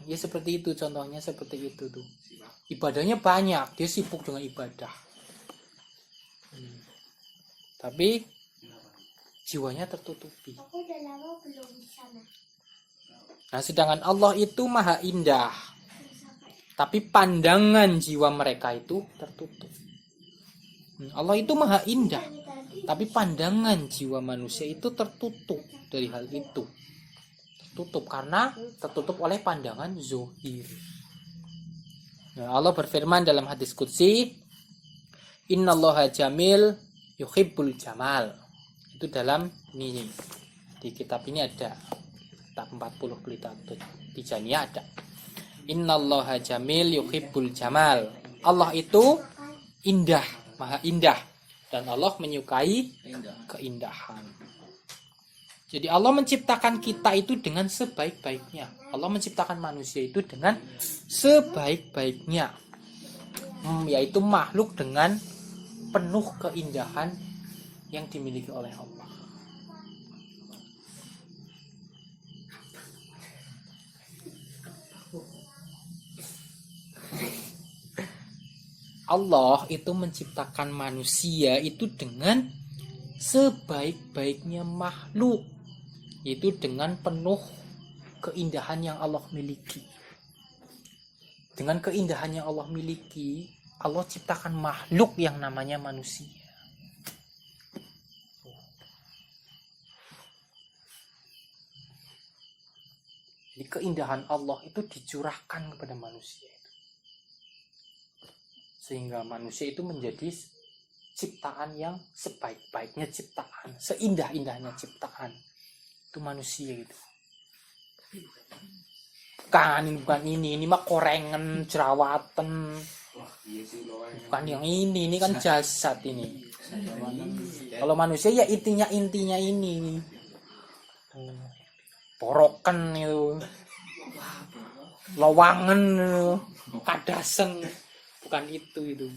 [SPEAKER 1] ya seperti itu, contohnya seperti itu tuh. Ibadahnya banyak, dia sibuk dengan ibadah. Tapi jiwanya tertutupi. Nah, sedangkan Allah itu maha indah. Tapi pandangan jiwa mereka itu tertutup. Allah itu maha indah. Tapi pandangan jiwa manusia itu tertutup dari hal itu. Tertutup karena tertutup oleh pandangan zuhir. Nah, Allah berfirman dalam hadis qudsi, Innallaha jamil yuhibbul jamal. Itu dalam ini di kitab ini ada kitab 40 pelita Tijaniyah ada. Innallaha jamil yuhibbul jamal. Allah itu indah, maha indah, dan Allah menyukai keindahan. Jadi Allah menciptakan kita itu dengan sebaik-baiknya. Allah menciptakan manusia itu dengan sebaik-baiknya. Yaitu makhluk dengan penuh keindahan yang dimiliki oleh Allah. Allah itu menciptakan manusia itu dengan sebaik-baiknya makhluk. Yaitu dengan penuh keindahan yang Allah miliki. Dengan keindahan yang Allah miliki, Allah ciptakan makhluk yang namanya manusia. keindahan Allah itu dicurahkan kepada manusia itu. Sehingga manusia itu menjadi ciptaan yang sebaik-baiknya ciptaan, seindah-indahnya ciptaan. Itu manusia itu. Bukan ini mah korengan, jerawatan. Bukan yang ini kan jasad ini. Kalau manusia ya intinya ini. Porokan itu, lawangan, kadasen, bukan itu.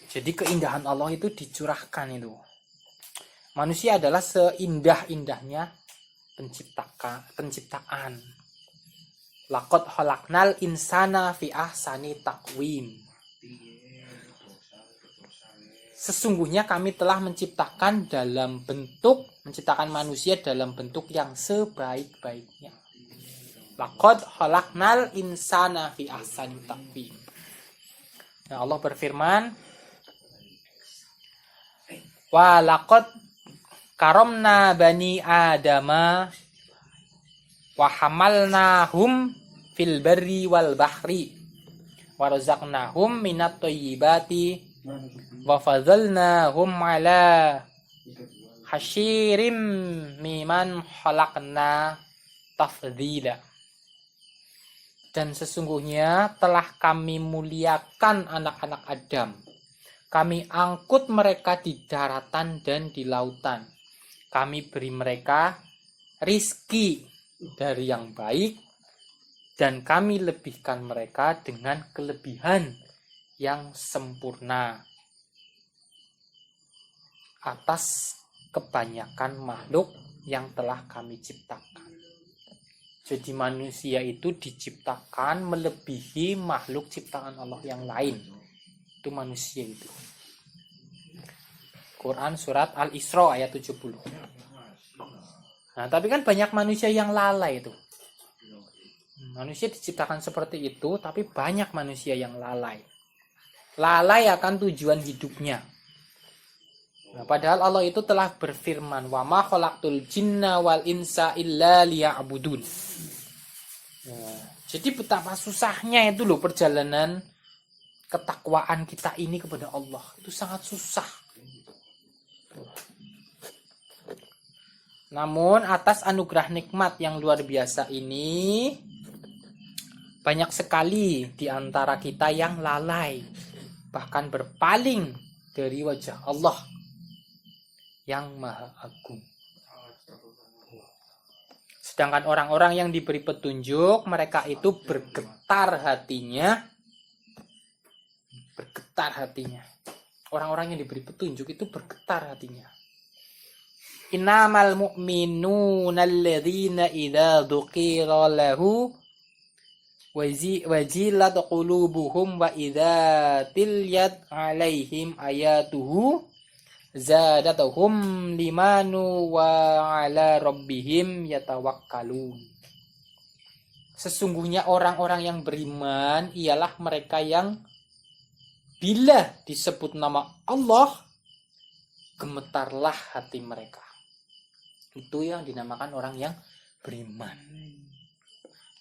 [SPEAKER 1] Jadi keindahan Allah itu dicurahkan itu. Manusia adalah seindah-indahnya penciptaan. Laqad khalaqnal insana fi ahsani taqwim. Sesungguhnya kami telah menciptakan manusia dalam bentuk yang sebaik-baiknya. Laqad khalaqnal insana fi ahsani taqwim. Nah, Allah berfirman, wa laqad karamna bani adama wa hamalnahum fil barri wal bahri wa razaqnahum minat thayyibati wa fadhalnahum ala hasyirim miman khalaqna tafdhila. Dan sesungguhnya telah kami muliakan anak-anak Adam. Kami angkut mereka di daratan dan di lautan. Kami beri mereka rizki dari yang baik. Dan kami lebihkan mereka dengan kelebihan yang sempurna atas kebanyakan makhluk yang telah kami ciptakan. Jadi manusia itu diciptakan melebihi makhluk ciptaan Allah yang lain. Itu manusia itu. Quran surat Al-Isra ayat 70. Nah, tapi kan banyak manusia yang lalai itu. Manusia diciptakan seperti itu, tapi banyak manusia yang lalai. Lalai akan tujuan hidupnya. Nah, padahal Allah itu telah berfirman, "Wa ma khalaqtul jinna wal insa illa liya'budun." Nah, jadi betapa susahnya itu loh perjalanan ketakwaan kita ini kepada Allah. Itu sangat susah. Namun atas anugerah nikmat yang luar biasa ini, banyak sekali di antara kita yang lalai, bahkan berpaling dari wajah Allah yang Maha Agung. Sedangkan orang-orang yang diberi petunjuk, mereka itu bergetar hatinya. Orang-orang yang diberi petunjuk itu bergetar hatinya. Innamal mu'minuna alladzina idza dzukira lahu wajilat qulubuhum wa idza tilyat alaihim ayatuhu zadatuhum limanu wa ala rabbihim yatawakkalun. Sesungguhnya orang-orang yang beriman ialah mereka yang bila disebut nama Allah gemetarlah hati mereka. Itu yang dinamakan orang yang beriman.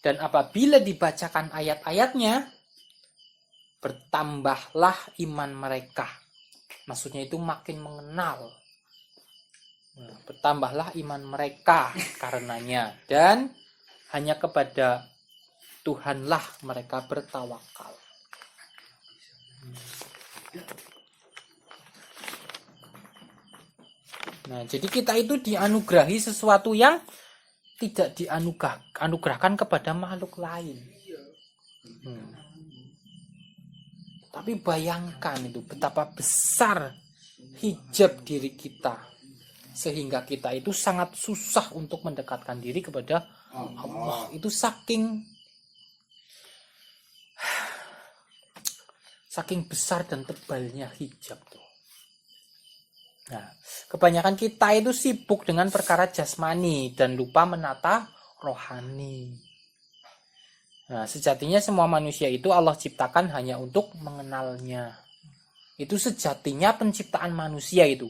[SPEAKER 1] Dan apabila dibacakan ayat-ayatnya, bertambahlah iman mereka. Maksudnya itu makin mengenal. Bertambahlah iman mereka karenanya. Dan hanya kepada Tuhanlah mereka bertawakal. Nah, jadi kita itu dianugerahi sesuatu yang tidak dianugerahkan kepada makhluk lain. Tapi bayangkan itu betapa besar hijab diri kita, sehingga kita itu sangat susah untuk mendekatkan diri kepada Allah. Itu saking besar dan tebalnya hijab tuh. Nah, kebanyakan kita itu sibuk dengan perkara jasmani dan lupa menata rohani. Nah, sejatinya semua manusia itu Allah ciptakan hanya untuk mengenalnya. Itu sejatinya penciptaan manusia itu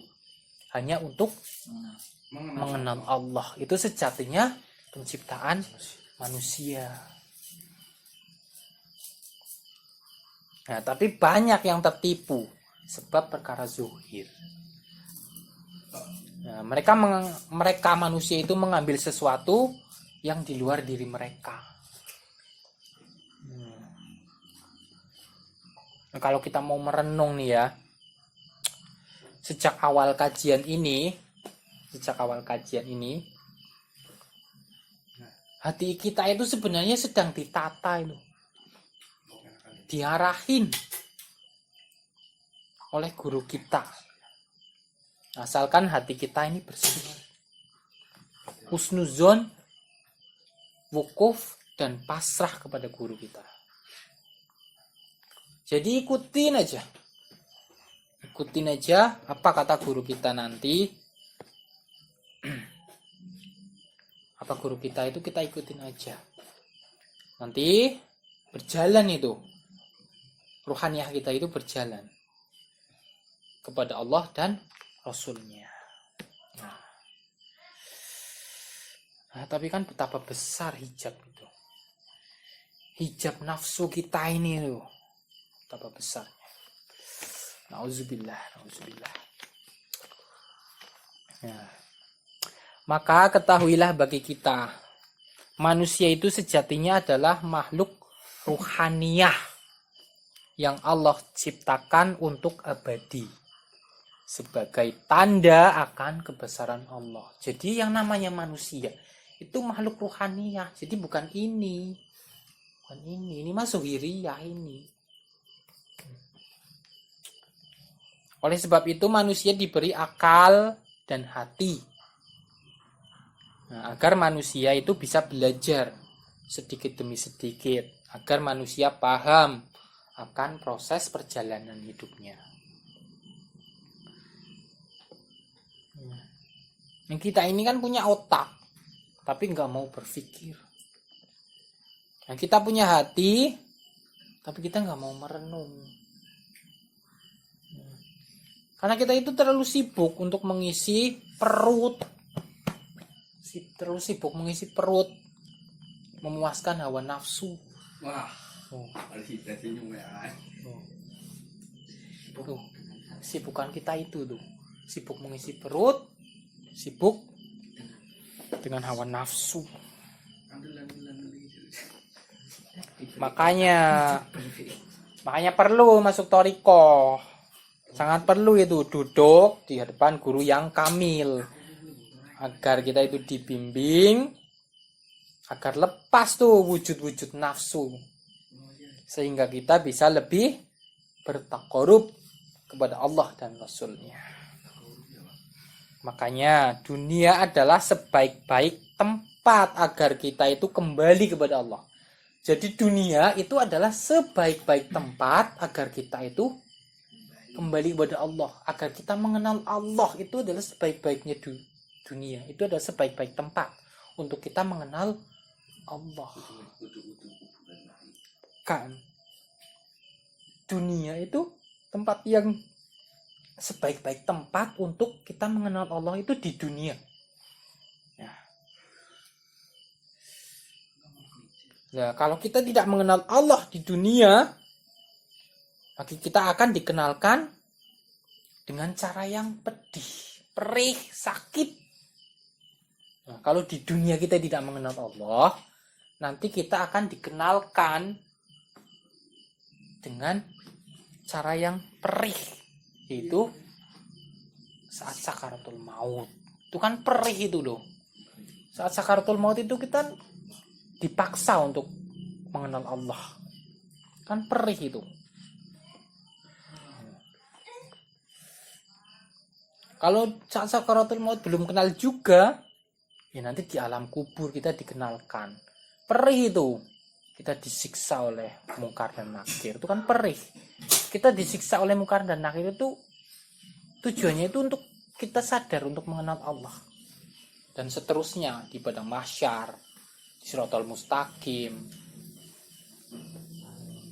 [SPEAKER 1] hanya untuk mengenal Allah. Itu sejatinya penciptaan manusia. Nah, tapi banyak yang tertipu sebab perkara zuhir. Nah, mereka manusia itu mengambil sesuatu yang di luar diri mereka. Nah, kalau kita mau merenung nih ya, sejak awal kajian ini, hati kita itu sebenarnya sedang ditata itu, diarahin oleh guru kita. Asalkan hati kita ini bersih, husnuzon, wukuf, dan pasrah kepada guru kita. Jadi ikutin aja apa kata guru kita nanti. Apa guru kita itu kita ikutin aja. Nanti berjalan itu, ruhaniyah kita itu berjalan kepada Allah dan Rasulnya. Nah, tapi kan betapa besar hijab itu. Hijab nafsu kita ini loh. Betapa besarnya. Nauzubillah. Ya. Maka ketahuilah bagi kita, manusia itu sejatinya adalah makhluk ruhaniyah yang Allah ciptakan untuk abadi, sebagai tanda akan kebesaran Allah. Jadi yang namanya manusia itu makhluk ruhaniyah. Jadi bukan ini mah zuhiriyah ini. Oleh sebab itu manusia diberi akal dan hati. Nah, agar manusia itu bisa belajar sedikit demi sedikit, agar manusia paham akan proses perjalanan hidupnya. Yang kita ini kan punya otak, tapi nggak mau berpikir. Yang kita punya hati, tapi kita nggak mau merenung. Karena kita itu terlalu sibuk untuk mengisi perut. Terlalu sibuk mengisi perut, memuaskan hawa nafsu.
[SPEAKER 2] Wah.
[SPEAKER 1] Sibukan kita itu tuh. Sibuk mengisi perut, sibuk dengan hawa nafsu. Makanya perlu masuk thariqah. Sangat perlu itu duduk di hadapan guru yang kamil, agar kita itu dibimbing, agar lepas tuh wujud-wujud nafsu, sehingga kita bisa lebih bertaqarrub kepada Allah dan Rasulnya. Makanya dunia adalah sebaik-baik tempat agar kita itu kembali kepada Allah. Jadi dunia itu adalah sebaik-baik tempat agar kita itu kembali kepada Allah, agar kita mengenal Allah. Itu adalah sebaik-baiknya dunia. Itu adalah sebaik-baik tempat untuk kita mengenal Allah. Kan dunia itu tempat yang sebaik-baik tempat untuk kita mengenal Allah itu di dunia. Nah, kalau kita tidak mengenal Allah di dunia, maka kita akan dikenalkan dengan cara yang pedih, perih, sakit. Nah, kalau di dunia kita tidak mengenal Allah, nanti kita akan dikenalkan dengan cara yang perih, yaitu saat sakaratul maut. Itu kan perih itu loh. Saat sakaratul maut itu kita dipaksa untuk mengenal Allah. Kan perih itu. Kalau saat sakaratul maut belum kenal juga, ya nanti di alam kubur kita dikenalkan. Perih itu. Kita disiksa oleh mungkar dan nakir. Itu kan perih. Kita disiksa oleh mungkar dan nakir itu tujuannya itu untuk kita sadar untuk mengenal Allah. Dan seterusnya di padang mahsyar, di Shiratal Mustaqim,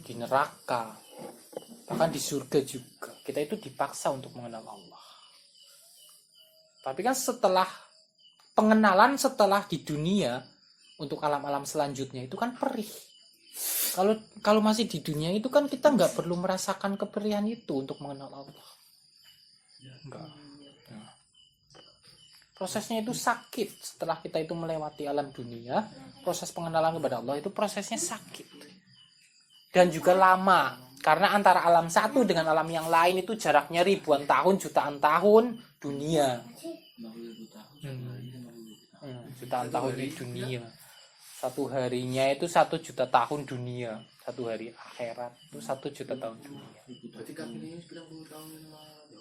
[SPEAKER 1] di neraka, bahkan di surga juga. Kita itu dipaksa untuk mengenal Allah. Tapi kan setelah pengenalan setelah di dunia untuk alam-alam selanjutnya itu kan perih. Kalau masih di dunia itu kan kita nggak perlu merasakan keperihan itu untuk mengenal Allah. Enggak. Nah, prosesnya itu sakit. Setelah kita itu melewati alam dunia, proses pengenalan kepada Allah itu prosesnya sakit dan juga lama. Karena antara alam satu dengan alam yang lain itu jaraknya ribuan tahun, jutaan tahun dunia. Jutaan tahun di dunia. Satu harinya itu 1 juta tahun dunia. Satu hari akhirat itu 1 juta tahun dunia.
[SPEAKER 2] Berarti kami ini 90 tahun yang lalu.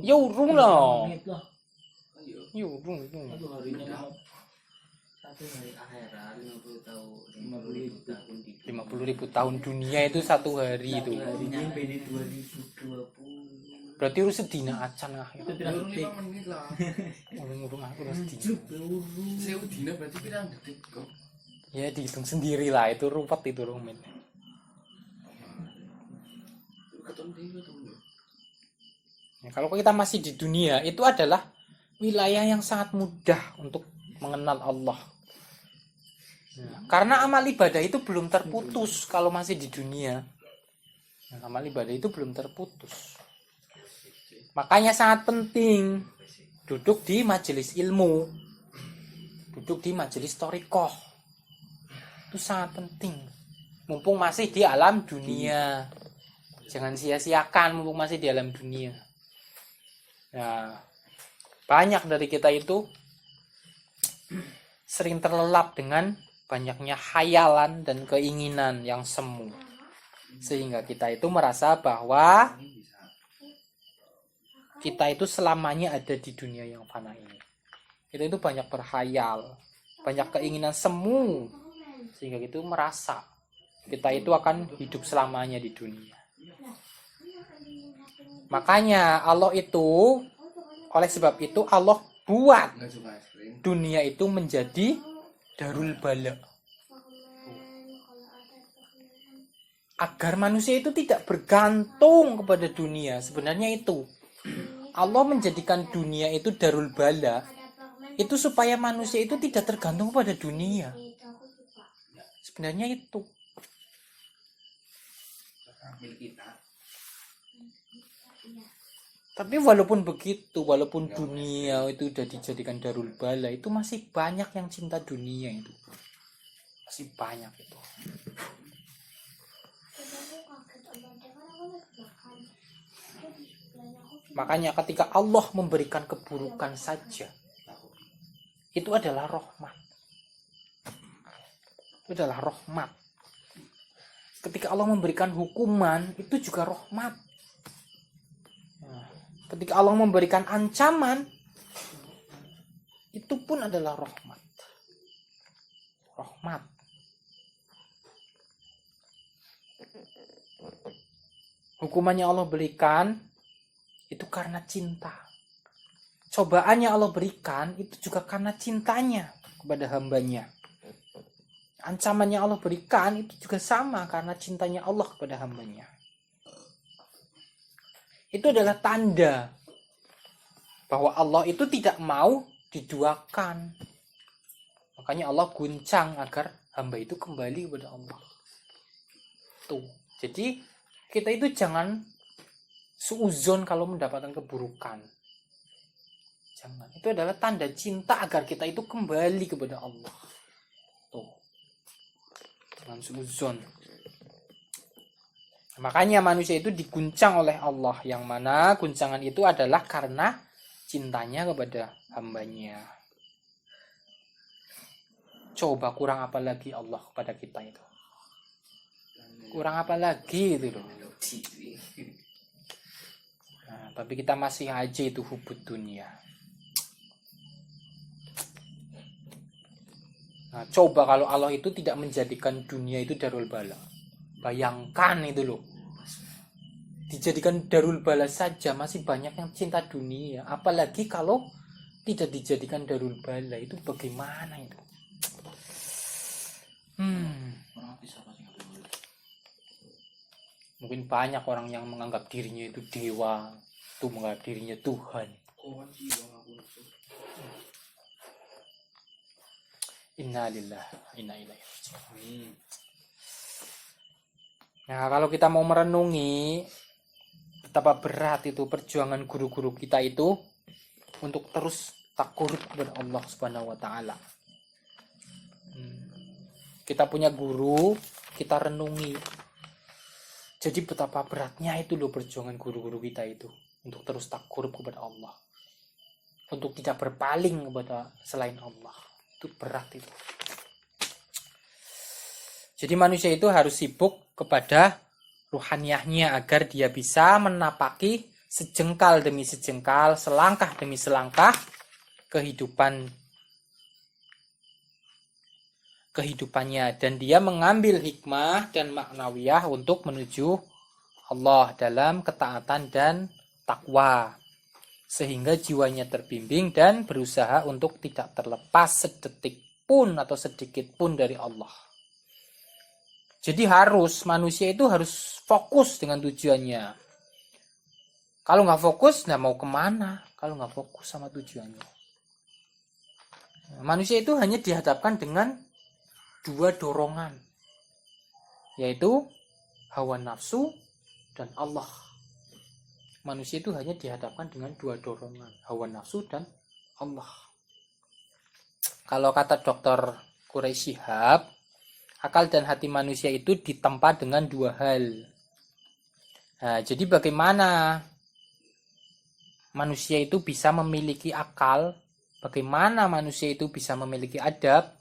[SPEAKER 1] Ya urung lah.
[SPEAKER 2] Ayo.
[SPEAKER 1] Ya urung.
[SPEAKER 3] Satu hari akhirat 50 tahun 50.000 tahun di
[SPEAKER 1] 50.000 tahun dunia itu satu hari itu.
[SPEAKER 3] harinya PD 2020.
[SPEAKER 1] Berarti urus sedina acan ah.
[SPEAKER 3] Itu pirang
[SPEAKER 2] Urung
[SPEAKER 3] detik.
[SPEAKER 2] 5 menit lah.
[SPEAKER 1] Urung aku urus sedina.
[SPEAKER 2] Saya dina berarti pirang detik kok.
[SPEAKER 1] Ya dihitung sendiri lah, itu rumput itu rumit.
[SPEAKER 2] Ketemu dia ketemu.
[SPEAKER 1] Ya, kalau kita masih di dunia itu adalah wilayah yang sangat mudah untuk mengenal Allah. Ya, karena amal ibadah itu belum terputus kalau masih di dunia. Nah, amal ibadah itu belum terputus. Makanya sangat penting duduk di majelis ilmu, duduk di majelis thariqah. Itu sangat penting. Mumpung masih di alam dunia. Jangan sia-siakan mumpung masih di alam dunia. Nah, banyak dari kita itu sering terlelap dengan banyaknya khayalan dan keinginan yang semu. Sehingga kita itu merasa bahwa kita itu selamanya ada di dunia yang fana ini. Kita itu banyak berkhayal, banyak keinginan semu. Sehingga itu merasa kita itu akan hidup selamanya di dunia. Makanya Allah itu, oleh sebab itu Allah buat
[SPEAKER 2] Enggak suka es krim.
[SPEAKER 1] dunia itu menjadi darul bala. Agar manusia itu tidak bergantung kepada dunia. Sebenarnya itu. Allah menjadikan dunia itu darul bala. Itu supaya manusia itu tidak tergantung pada dunia. Sebenarnya itu.
[SPEAKER 2] Milik kita.
[SPEAKER 1] Tapi walaupun begitu, walaupun dunia itu sudah dijadikan darul bala, itu masih banyak yang cinta dunia itu. Masih banyak itu. Makanya ketika Allah memberikan keburukan saja, itu adalah rahmat. Itu adalah rahmat. Ketika Allah memberikan hukuman, itu juga rahmat. Ketika Allah memberikan ancaman, itu pun adalah rahmat. Rahmat. Hukumannya Allah berikan itu karena cinta. Cobaannya Allah berikan itu juga karena cintanya kepada hambanya. Ancamannya Allah berikan itu juga sama karena cintanya Allah kepada hambanya. Itu adalah tanda bahwa Allah itu tidak mau diduakan. Makanya Allah guncang agar hamba itu kembali kepada Allah. Tuh. Jadi kita itu jangan suuzon kalau mendapatkan keburukan. Jangan. Itu adalah tanda cinta agar kita itu kembali kepada Allah. Tuh. Jangan suuzon. Makanya manusia itu diguncang oleh Allah, yang mana guncangan itu adalah karena cintanya kepada hambanya. Coba kurang apa lagi Allah kepada kita itu? Kurang apa lagi itu loh. Nah, tapi kita masih aja itu hubud dunia. Nah, coba kalau Allah itu tidak menjadikan dunia itu darul bala. Bayangkan itu loh. Dijadikan darul bala saja masih banyak yang cinta dunia. Apalagi kalau tidak dijadikan darul bala, itu bagaimana itu? Mungkin banyak orang yang menganggap dirinya itu dewa, itu menganggap dirinya Tuhan. Innalillahi wa inna ilaihi raji'un. Nah, kalau kita mau merenungi betapa berat itu perjuangan guru-guru kita itu untuk terus takarrub kepada Allah Subhanahu wa taala. Kita punya guru, kita renungi. Jadi betapa beratnya itu loh perjuangan guru-guru kita itu untuk terus takarrub kepada Allah. Untuk tidak berpaling kepada selain Allah. Itu berat itu. Jadi manusia itu harus sibuk kepada ruhaniyahnya agar dia bisa menapaki sejengkal demi sejengkal, selangkah demi selangkah kehidupannya, dan dia mengambil hikmah dan maknawiyah untuk menuju Allah dalam ketaatan dan takwa, sehingga jiwanya terbimbing dan berusaha untuk tidak terlepas sedetik pun atau sedikit pun dari Allah. Jadi manusia itu harus fokus dengan tujuannya. Kalau nggak fokus, nah mau kemana? Kalau nggak fokus sama tujuannya. Manusia itu hanya dihadapkan dengan dua dorongan, yaitu hawa nafsu dan Allah. Manusia itu hanya dihadapkan dengan dua dorongan, hawa nafsu dan Allah. Kalau kata Dr. Quraish Shihab, akal dan hati manusia itu ditempa dengan dua hal. Nah, jadi bagaimana manusia itu bisa memiliki akal? Bagaimana manusia itu bisa memiliki adab?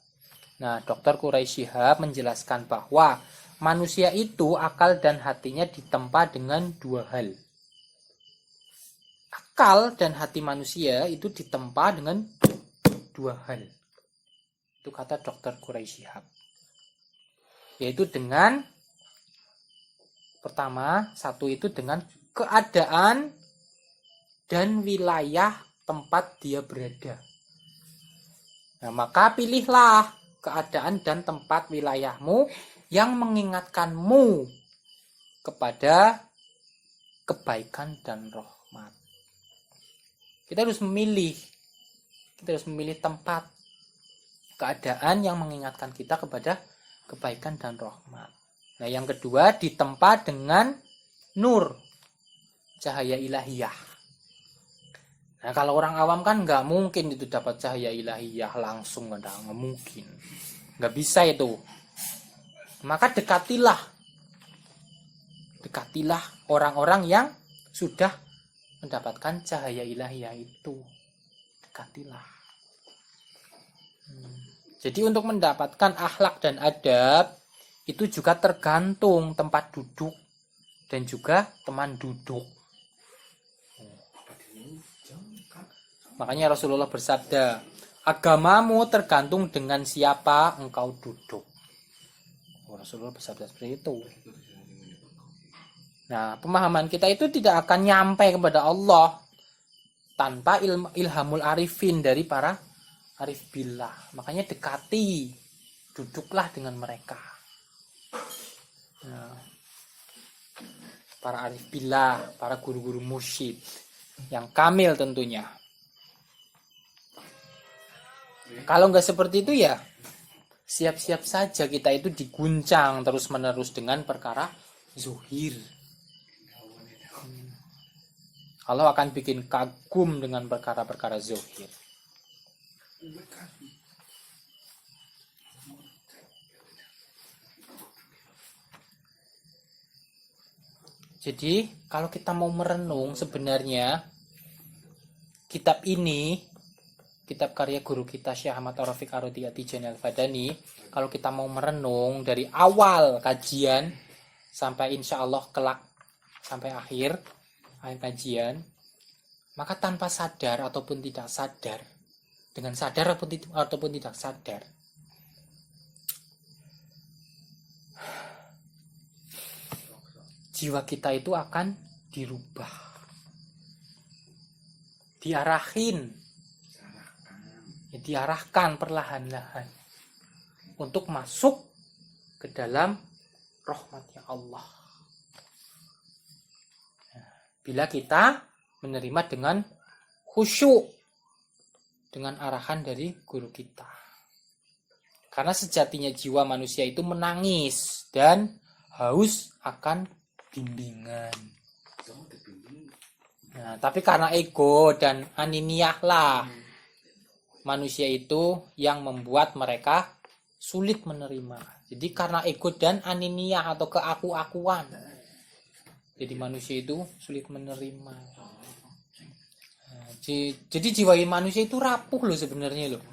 [SPEAKER 1] Nah, Dr. Quraish Shihab menjelaskan bahwa manusia itu akal dan hatinya ditempa dengan dua hal. Akal dan hati manusia itu ditempa dengan dua hal. Itu kata Dr. Quraish Shihab. Yaitu dengan pertama, satu itu dengan keadaan dan wilayah tempat dia berada. Nah, maka pilihlah keadaan dan tempat wilayahmu yang mengingatkanmu kepada kebaikan dan rahmat. Kita harus memilih tempat, keadaan yang mengingatkan kita kepada kebaikan dan rahmat. Nah, yang kedua ditempa dengan nur, cahaya ilahiyah. Nah, kalau orang awam kan nggak mungkin itu dapat cahaya ilahiyah langsung, nggak mungkin, nggak bisa itu. Maka dekatilah orang-orang yang sudah mendapatkan cahaya ilahiyah itu. Dekatilah. Jadi untuk mendapatkan akhlak dan adab itu juga tergantung tempat duduk dan juga teman duduk. Makanya Rasulullah bersabda, agamamu tergantung dengan siapa engkau duduk. Rasulullah bersabda seperti itu. Nah, pemahaman kita itu tidak akan nyampe kepada Allah tanpa ilhamul arifin dari para arif billah. Makanya dekati, duduklah dengan mereka. Nah, para arif billah, para guru-guru mursyid yang kamil tentunya. Kalau nggak seperti itu ya siap-siap saja kita itu diguncang terus-menerus dengan perkara zuhir. Allah akan bikin kagum dengan perkara-perkara zuhir. Jadi kalau kita mau merenung, sebenarnya kitab ini, kitab karya guru kita Syekh Ahmad Ar-Rafiq Ar-Radi At-Tijani Al-Fadani, kalau kita mau merenung dari awal kajian sampai insya Allah kelak sampai akhir kajian, maka tanpa sadar ataupun tidak sadar, dengan sadar ataupun tidak sadar, jiwa kita itu akan dirubah, diarahkan perlahan-lahan untuk masuk ke dalam rahmatnya Allah. bila kita menerima dengan khusyuk, dengan arahan dari guru kita. Karena sejatinya jiwa manusia itu menangis dan haus akan bimbingan. Nah, tapi karena ego dan aniniah lah manusia itu yang membuat mereka sulit menerima. Jadi karena ego dan aniniah atau keaku-akuan, jadi manusia itu sulit menerima. Nah, jadi jiwa manusia itu rapuh loh sebenarnya loh.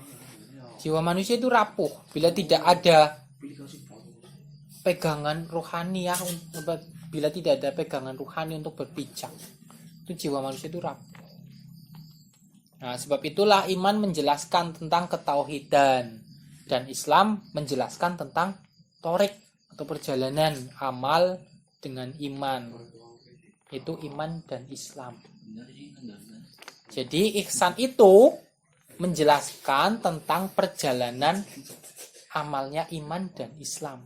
[SPEAKER 1] Jiwa manusia itu rapuh bila tidak ada pegangan rohani ya, bila tidak ada pegangan rohani untuk berpijak, itu jiwa manusia itu rapuh. Nah, sebab itulah iman menjelaskan tentang ketauhidan dan Islam menjelaskan tentang torik atau perjalanan amal dengan iman. Itu iman dan Islam. Jadi ihsan itu menjelaskan tentang perjalanan amalnya iman dan Islam.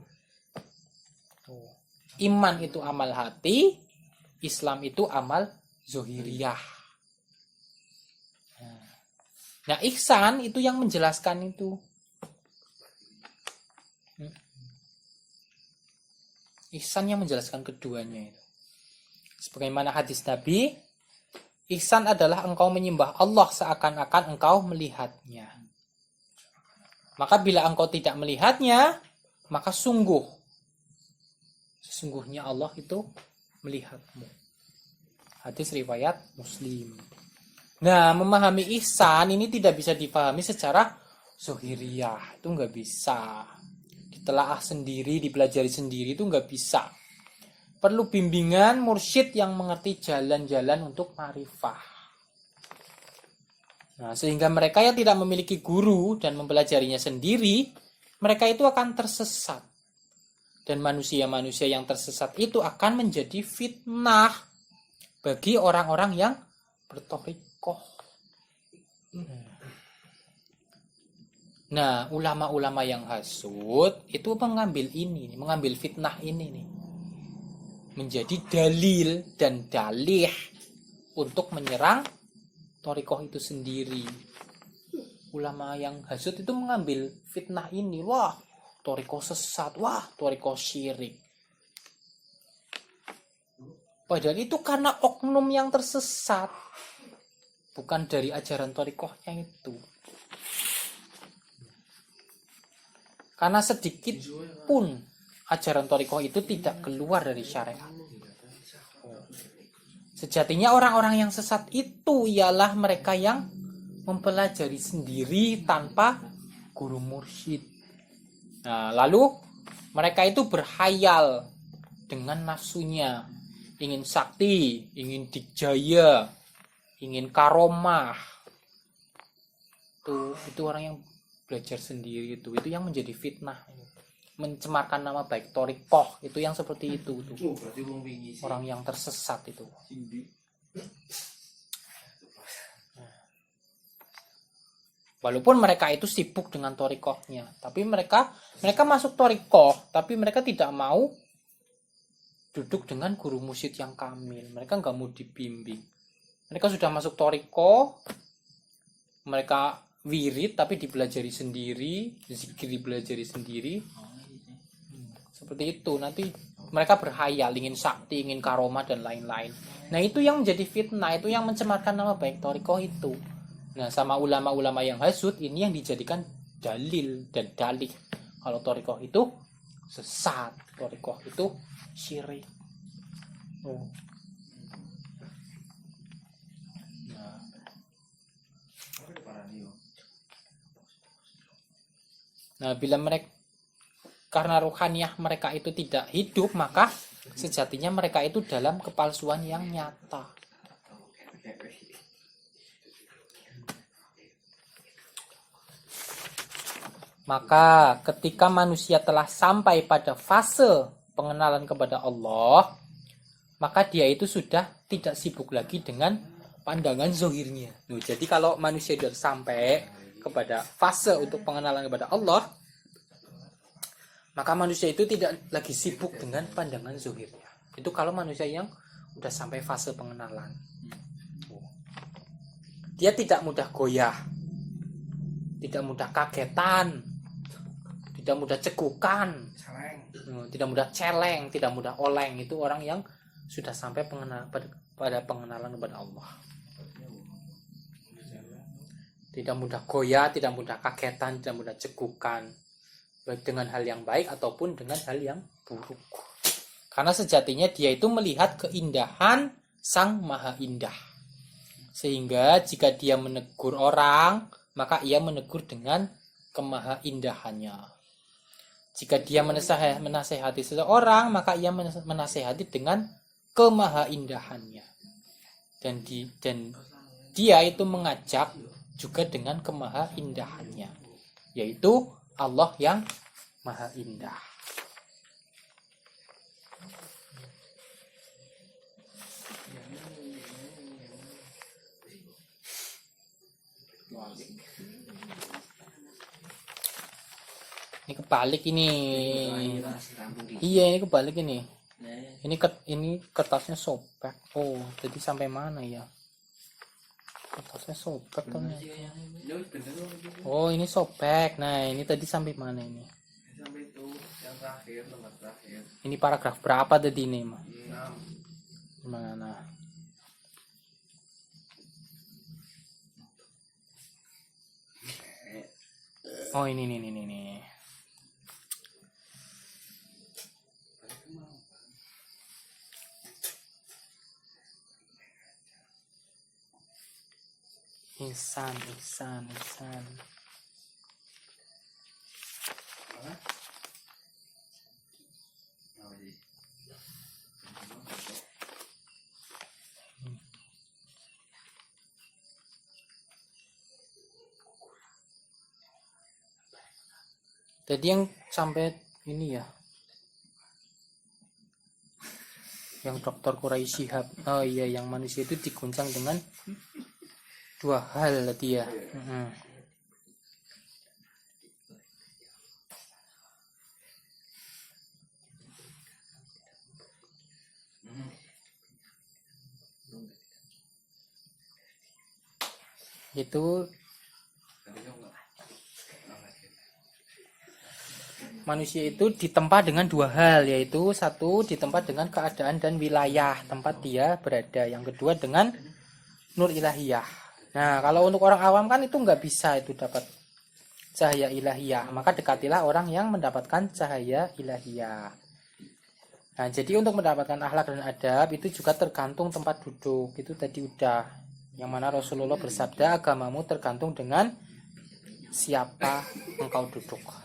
[SPEAKER 1] Iman itu amal hati, Islam itu amal zohiriyah. Nah, ihsan itu yang menjelaskan itu. Ihsan yang menjelaskan keduanya itu. Sebagaimana hadis Nabi, ihsan adalah engkau menyembah Allah seakan-akan engkau melihatnya. Maka bila engkau tidak melihatnya, maka sesungguhnya Allah itu melihatmu. Hadis riwayat Muslim. Nah, memahami ihsan ini tidak bisa dipahami secara zohiriyah. Itu nggak bisa. Ditelaah sendiri, dipelajari sendiri itu nggak bisa. Perlu bimbingan mursyid yang mengerti jalan-jalan untuk ma'rifah. Nah, sehingga mereka yang tidak memiliki guru dan mempelajarinya sendiri, mereka itu akan tersesat. Dan manusia-manusia yang tersesat itu akan menjadi fitnah bagi orang-orang yang bertorikoh. Nah, ulama-ulama yang hasud itu mengambil fitnah ini nih. Menjadi dalil dan dalih untuk menyerang torikoh itu sendiri. Ulama yang hasud itu mengambil fitnah ini. Wah, torikoh sesat. Wah, torikoh syirik. Padahal itu karena oknum yang tersesat. Bukan dari ajaran torikohnya itu. Karena sedikit pun ajaran torikoh itu tidak keluar dari syariat. Sejatinya orang-orang yang sesat itu ialah mereka yang mempelajari sendiri tanpa guru mursyid. Nah, lalu mereka itu berhayal dengan nafsunya, ingin sakti, ingin dikjaya, ingin karomah. Itu orang yang belajar sendiri itu yang menjadi fitnah, mencemarkan nama baik torikoh, itu yang seperti itu tuh. Orang yang tersesat itu. Walaupun mereka itu sibuk dengan torikohnya, tapi mereka masuk torikoh, tapi mereka tidak mau duduk dengan guru mursyid yang kamil. Mereka nggak mau dibimbing. Mereka sudah masuk torikoh, mereka wirid tapi dipelajari sendiri, zikir dipelajari sendiri. Seperti itu. Nanti mereka berhayal ingin sakti, ingin karomah dan lain-lain. Nah, itu yang menjadi fitnah, itu yang mencemarkan nama baik torikoh itu. Nah, sama ulama-ulama yang hasud ini yang dijadikan dalil dan dalih kalau torikoh itu sesat, torikoh itu syirik. Nah, bila mereka karena ruhaniyah mereka itu tidak hidup, maka sejatinya mereka itu dalam kepalsuan yang nyata. Maka ketika manusia telah sampai pada fase pengenalan kepada Allah, maka dia itu sudah tidak sibuk lagi dengan pandangan zohirnya. Jadi kalau manusia sudah sampai kepada fase untuk pengenalan kepada Allah, maka manusia itu tidak lagi sibuk dengan pandangan zohirnya. Itu kalau manusia yang udah sampai fase pengenalan. Dia tidak mudah goyah, tidak mudah kagetan, tidak mudah cegukan, tidak mudah celeng, tidak mudah oleng. Itu orang yang sudah sampai pada pengenalan kepada Allah. Tidak mudah goyah, tidak mudah kagetan, tidak mudah cegukan, baik dengan hal yang baik ataupun dengan hal yang buruk. Karena sejatinya dia itu melihat keindahan Sang Maha Indah. Sehingga jika dia menegur orang, maka ia menegur dengan kemaha indahannya. Jika dia menasehati seseorang, maka ia menasehati dengan kemaha indahannya. Dan dia itu mengajak juga dengan kemaha indahannya, yaitu Allah yang Maha Indah. Ini kebalik ini. Iya, ini kebalik ini. Ini kertasnya sobek. Oh, jadi sampai mana ya? Kertasnya sobek kan. Oh, ini sobek. Nah, ini tadi sampai mana ini?
[SPEAKER 2] Sampai itu yang terakhir, nomor terakhir.
[SPEAKER 1] Ini paragraf berapa tadi ini, Mas?
[SPEAKER 2] 6.
[SPEAKER 1] Mana? Oh, ini. Ihsan. Tadi yang sampai ini ya, yang Dr. Quraisy Shihab. Oh iya, yang manusia itu diguncang dengan dua hal tadi ya. Itu manusia itu ditempa dengan dua hal, yaitu satu ditempa dengan keadaan dan wilayah tempat dia berada, yang kedua dengan nur ilahiyah. Nah, kalau untuk orang awam kan itu nggak bisa itu dapat cahaya ilahiyah, maka dekatilah orang yang mendapatkan cahaya ilahiyah. Nah, jadi untuk mendapatkan akhlak dan adab itu juga tergantung tempat duduk. Itu tadi udah, yang mana Rasulullah bersabda, agamamu tergantung dengan siapa engkau duduk.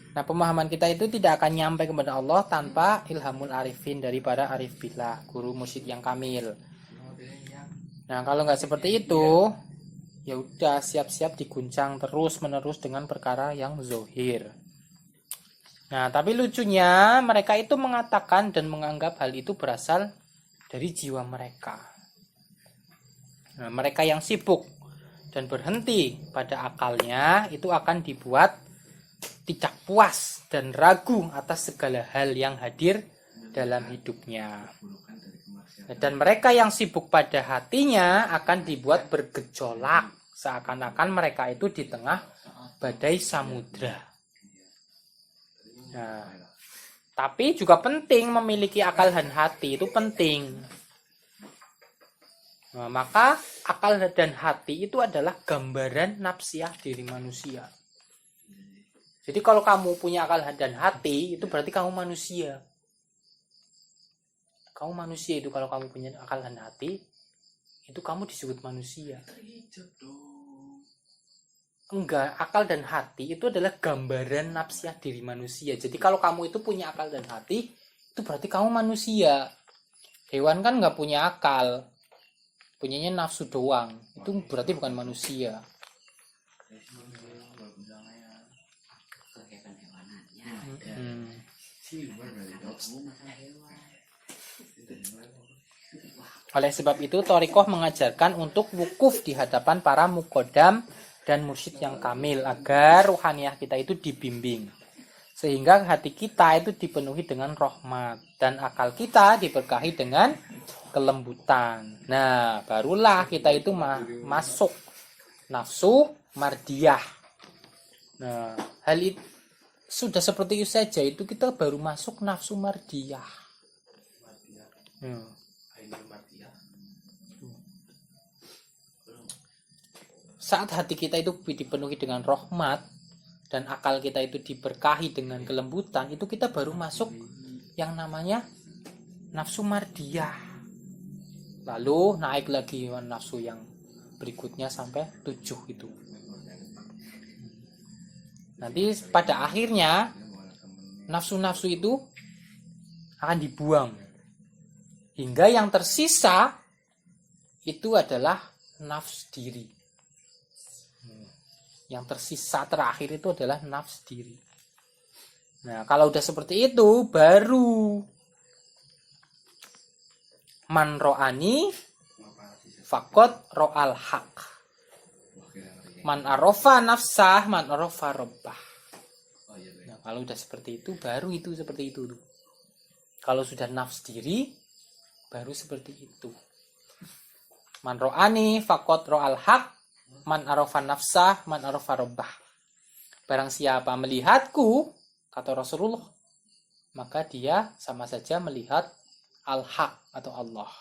[SPEAKER 1] Nah, pemahaman kita itu tidak akan nyampe kepada Allah tanpa ilhamul arifin dari para arif billah, guru mursyid yang kamil. Nah, kalau nggak seperti itu, ya udah siap-siap diguncang terus menerus dengan perkara yang zohir. Nah, tapi lucunya mereka itu mengatakan dan menganggap hal itu berasal dari jiwa mereka. Nah, mereka yang sibuk dan berhenti pada akalnya itu akan dibuat tidak puas dan ragu atas segala hal yang hadir dalam hidupnya. Dan mereka yang sibuk pada hatinya akan dibuat bergejolak, seakan-akan mereka itu di tengah badai samudra. Nah, tapi juga penting memiliki akal dan hati, itu penting. Nah, maka akal dan hati itu adalah gambaran nafsiyah diri manusia. Jadi kalau kamu punya akal dan hati, itu berarti kamu manusia. Kamu manusia itu kalau kamu punya akal dan hati, itu kamu disebut manusia. Enggak, akal dan hati itu adalah gambaran nafsiyah diri manusia. Jadi kalau kamu itu punya akal dan hati, itu berarti kamu manusia. Hewan kan nggak punya akal, punyanya nafsu doang. Itu berarti bukan manusia. Oleh sebab itu Thariqah mengajarkan untuk wukuf di hadapan para muqaddam dan mursyid yang kamil agar ruhaniyah kita itu dibimbing. Sehingga hati kita itu dipenuhi dengan rahmat dan akal kita diberkahi dengan kelembutan. Nah, barulah kita itu masuk nafsu mardiyah. Nah, hal itu sudah seperti itu saja, itu kita baru masuk nafsu mardiyah. Saat hati kita itu dipenuhi dengan rahmat dan akal kita itu diberkahi dengan kelembutan, itu kita baru masuk yang namanya nafsu mardiyah. Lalu naik lagi nafsu yang berikutnya sampai 7 itu. Nanti pada akhirnya nafsu-nafsu itu akan dibuang. Hingga yang tersisa itu adalah nafs diri. Yang tersisa terakhir itu adalah nafs diri. Nah, kalau udah seperti itu baru man ro'ani faqad ro'al haq. Man arofa nafsah, man arofa robbah. Nah, kalau udah seperti itu, baru itu seperti itu. Kalau sudah nafs diri, baru seperti itu. Man ro'ani faqad ro'al haq, man arofa nafsah, man arofa robbah. Barang siapa melihatku, kata Rasulullah, maka dia sama saja melihat al-haq atau Allah.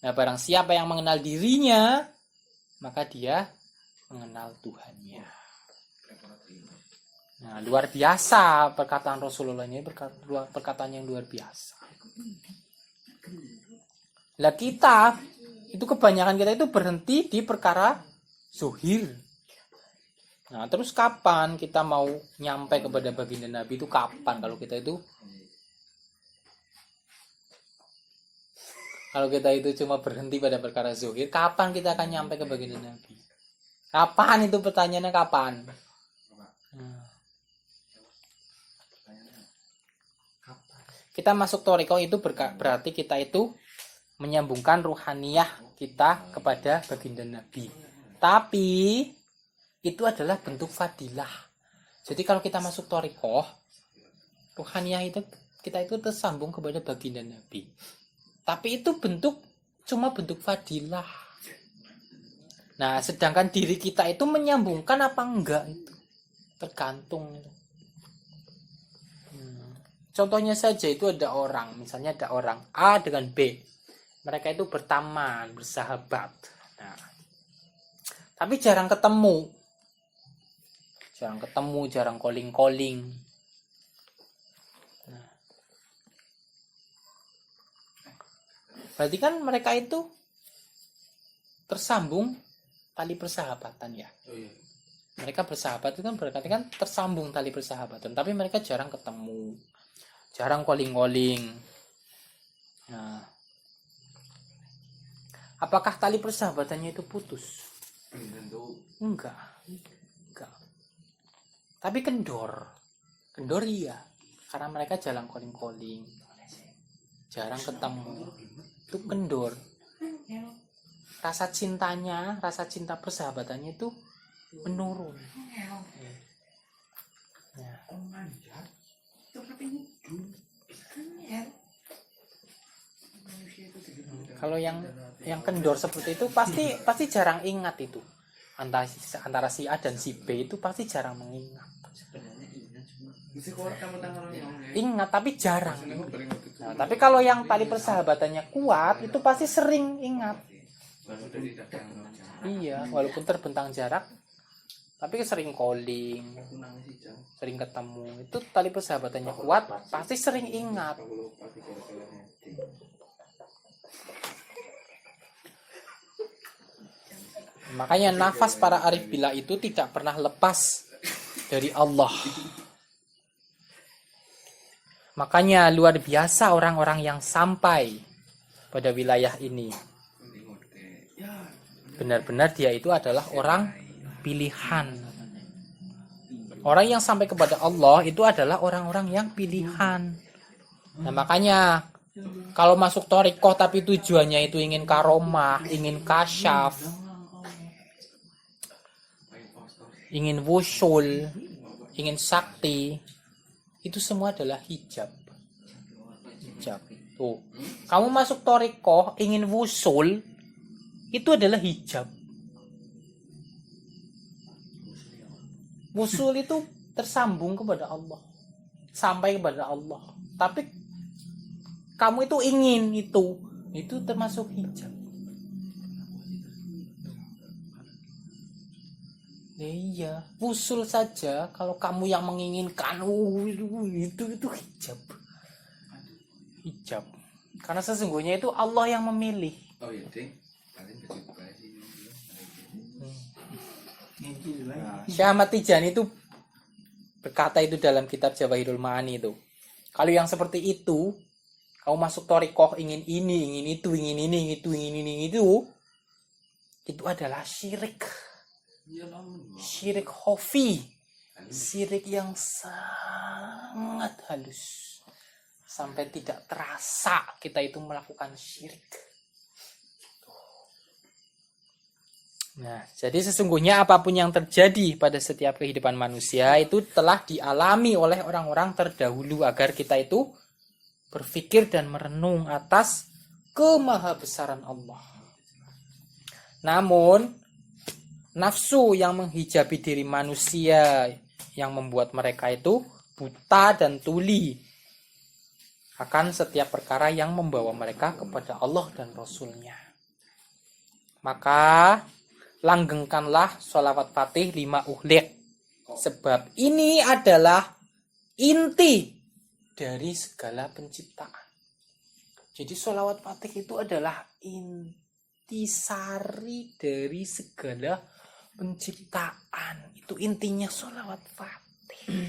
[SPEAKER 1] Nah, barang siapa yang mengenal dirinya, maka dia mengenal Tuhannya. Nah, luar biasa perkataan Rasulullah ini, perkataan yang luar biasa. Lah kita itu kebanyakan kita itu berhenti di perkara zuhir. Nah, terus kapan kita mau nyampe kepada baginda Nabi itu kapan? Kalau kita itu cuma berhenti pada perkara zuhir, kapan kita akan nyampe ke baginda Nabi? Kapan itu pertanyaannya, kapan? Kita masuk thariqah itu berarti kita itu menyambungkan ruhaniyah kita kepada baginda Nabi. Tapi itu adalah bentuk fadilah. Jadi kalau kita masuk thariqah, ruhaniyah itu kita itu tersambung kepada baginda Nabi. Tapi itu cuma bentuk fadilah. Nah, sedangkan diri kita itu menyambungkan apa enggak itu tergantung. Contohnya saja itu misalnya ada orang A dengan B. Mereka itu berteman, bersahabat. Nah, tapi jarang ketemu, jarang calling. Nah, berarti kan mereka itu tersambung tali persahabatan ya. Mereka bersahabat itu kan berarti kan tersambung tali persahabatan, tapi mereka jarang ketemu, jarang calling. Nah, apakah tali persahabatannya itu putus? Enggak. Tapi kendor iya, karena mereka jarang calling, jarang ketemu, itu kendor. Rasa cinta persahabatannya itu menurun. Ya. Kalau yang kendor seperti itu pasti jarang ingat itu. Antara si A dan si B itu pasti jarang mengingat. Ingat tapi jarang. Nah, tapi kalau yang tali persahabatannya kuat itu pasti sering ingat. Iya, walaupun terbentang jarak, tapi sering calling, sering ketemu. Itu tali persahabatannya kuat, pasti sering ingat. Makanya nafas para arif billah itu tidak pernah lepas dari Allah. Makanya luar biasa orang-orang yang sampai pada wilayah ini. Benar-benar dia itu adalah orang pilihan. Orang yang sampai kepada Allah itu adalah orang-orang yang pilihan. Nah, makanya kalau masuk thariqah tapi tujuannya itu ingin karomah, ingin kasyaf, ingin wusul, ingin sakti, Itu semua adalah hijab. Hijab. Tuh. Kamu masuk thariqah ingin wusul, itu adalah hijab. Wusul itu tersambung kepada Allah. Sampai kepada Allah. Tapi kamu itu ingin itu termasuk hijab. Iya, wusul saja kalau kamu yang menginginkan itu hijab. Hijab. Karena sesungguhnya itu Allah yang memilih.
[SPEAKER 2] Oh iya, Ding. Paling berjumpa sih.
[SPEAKER 1] Syekh Ahmad Tijani itu berkata itu dalam kitab Jawahirul Ma'ani itu. Kalau yang seperti itu, kamu masuk thariqah ingin ini, ingin itu, ingin ini, ingin itu adalah syirik. Syirik khafi. Syirik yang sangat halus. Sampai tidak terasa kita itu melakukan syirik. Nah, jadi sesungguhnya apapun yang terjadi pada setiap kehidupan manusia itu telah dialami oleh orang-orang terdahulu agar kita itu berpikir dan merenung atas kemahabesaran Allah. Namun, nafsu yang menghijabi diri manusia yang membuat mereka itu buta dan tuli akan setiap perkara yang membawa mereka kepada Allah dan Rasul-Nya. Maka langgengkanlah sholawat fatih 5 uhliq. Sebab ini adalah inti dari segala penciptaan. Jadi sholawat fatih itu adalah intisari dari segala penciptaan. Itu intinya sholawat fatih.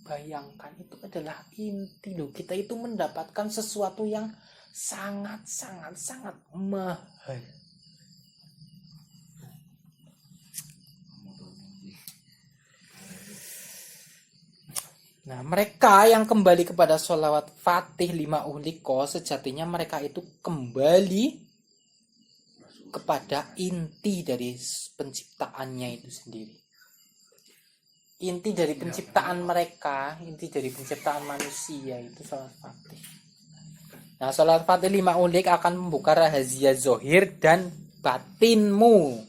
[SPEAKER 1] Bayangkan itu adalah inti loh. Kita itu mendapatkan sesuatu yang sangat mahal. Nah, mereka yang kembali kepada sholawat fatih 5 uhliqo, sejatinya mereka itu kembali kepada inti dari penciptaannya itu sendiri. Inti dari penciptaan mereka, inti dari penciptaan manusia itu sholawat fatih. Nah, sholawat fatih 5 uhliq akan membuka rahasia zohir dan batinmu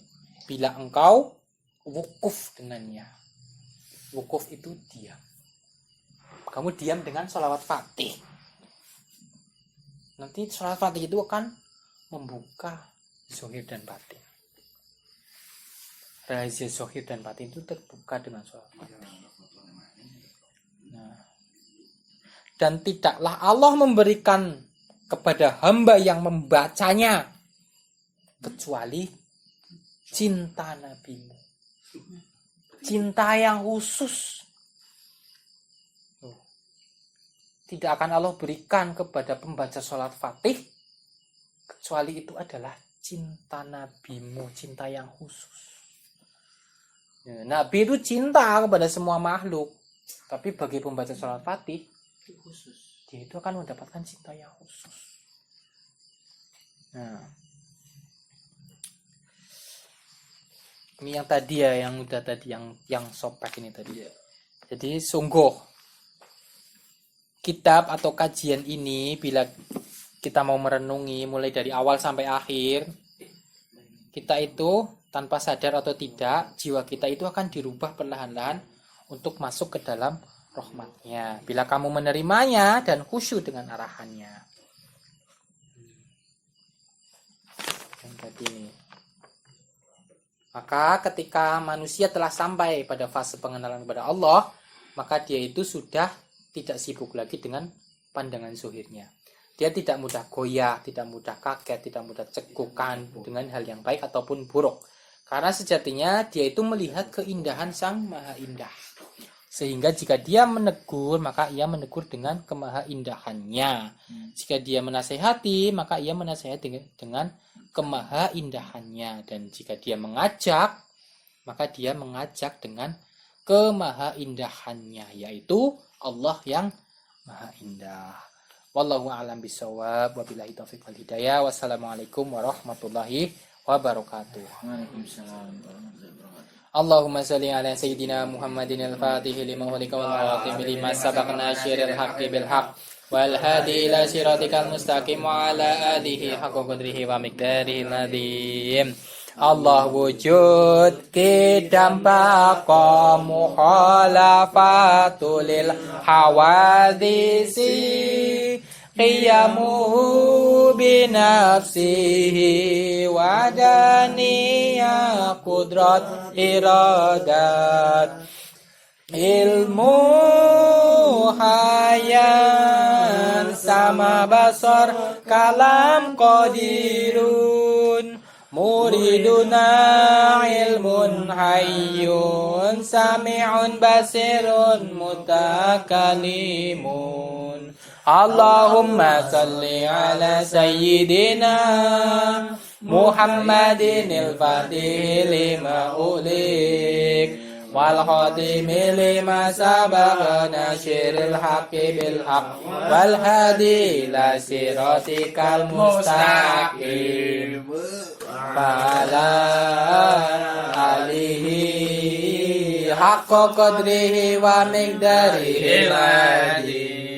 [SPEAKER 1] bila engkau wukuf dengannya. Wukuf itu diam. Kamu diam dengan sholawat fatih. Nanti sholawat fatih itu akan membuka zohir dan batin. Rahasia zohir dan batin itu terbuka dengan sholawat fatih. Nah, dan tidaklah Allah memberikan kepada hamba yang membacanya kecuali cinta nabimu. Cinta yang khusus. Tidak akan Allah berikan kepada pembaca sholat fatih kecuali itu adalah cinta nabimu, cinta yang khusus. Ya, Nabi itu cinta kepada semua makhluk, tapi bagi pembaca sholat fatih khusus, dia itu akan mendapatkan cinta yang khusus. Nah, ini yang tadi ya, yang udah tadi yang sopek ini tadi ya. Jadi sungguh kitab atau kajian ini bila kita mau merenungi mulai dari awal sampai akhir, kita itu tanpa sadar atau tidak, jiwa kita itu akan dirubah perlahan-lahan untuk masuk ke dalam rahmatnya. Bila kamu menerimanya dan khusyuk dengan arahannya. Yang tadi ini. Maka ketika manusia telah sampai pada fase pengenalan kepada Allah, maka dia itu sudah tidak sibuk lagi dengan pandangan zuhirnya. Dia tidak mudah goyah, tidak mudah kaget, tidak mudah cekukan dengan hal yang baik ataupun buruk. Karena sejatinya dia itu melihat keindahan Sang Maha Indah. Sehingga jika dia menegur, maka ia menegur dengan kemahaindahannya. Jika dia menasehati, maka ia menasehati dengan kemahaindahannya. Dan jika dia mengajak, maka dia mengajak dengan kemahaindahannya, yaitu Allah yang Maha Indah. Wallahu a'lam bishawab. Wabillahi taufiq wal hidayah. Wassalamualaikum warahmatullahi wabarakatuh.
[SPEAKER 3] Waalaikumsalam warahmatullahi wabarakatuh.
[SPEAKER 1] اللهم صل على سيدنا محمد الفاتح لما أغلق والخاتم لما سبق ناصر الحق بالحق والهادي إلى صراطك المستقيم وعلى آله حق قدره ومقداره العظيم Allah wujud kidampak mukhalafatul hawadisi qiyamuhu binafsihi wadaniya qudrat iradat ilmu hayan sama basar kalam qadirun muriduna ilmun hayyun sami'un basirun mutakalimun Allahumma salli ala sayyidina Muhammadin al-fatih lima ulik wal khatimi lima sabaqa nasyiril haqqi bil haqq wal hadi ila siratikal mustaqim fala alihi haqqa qadrihi wa miqdarihi al-azim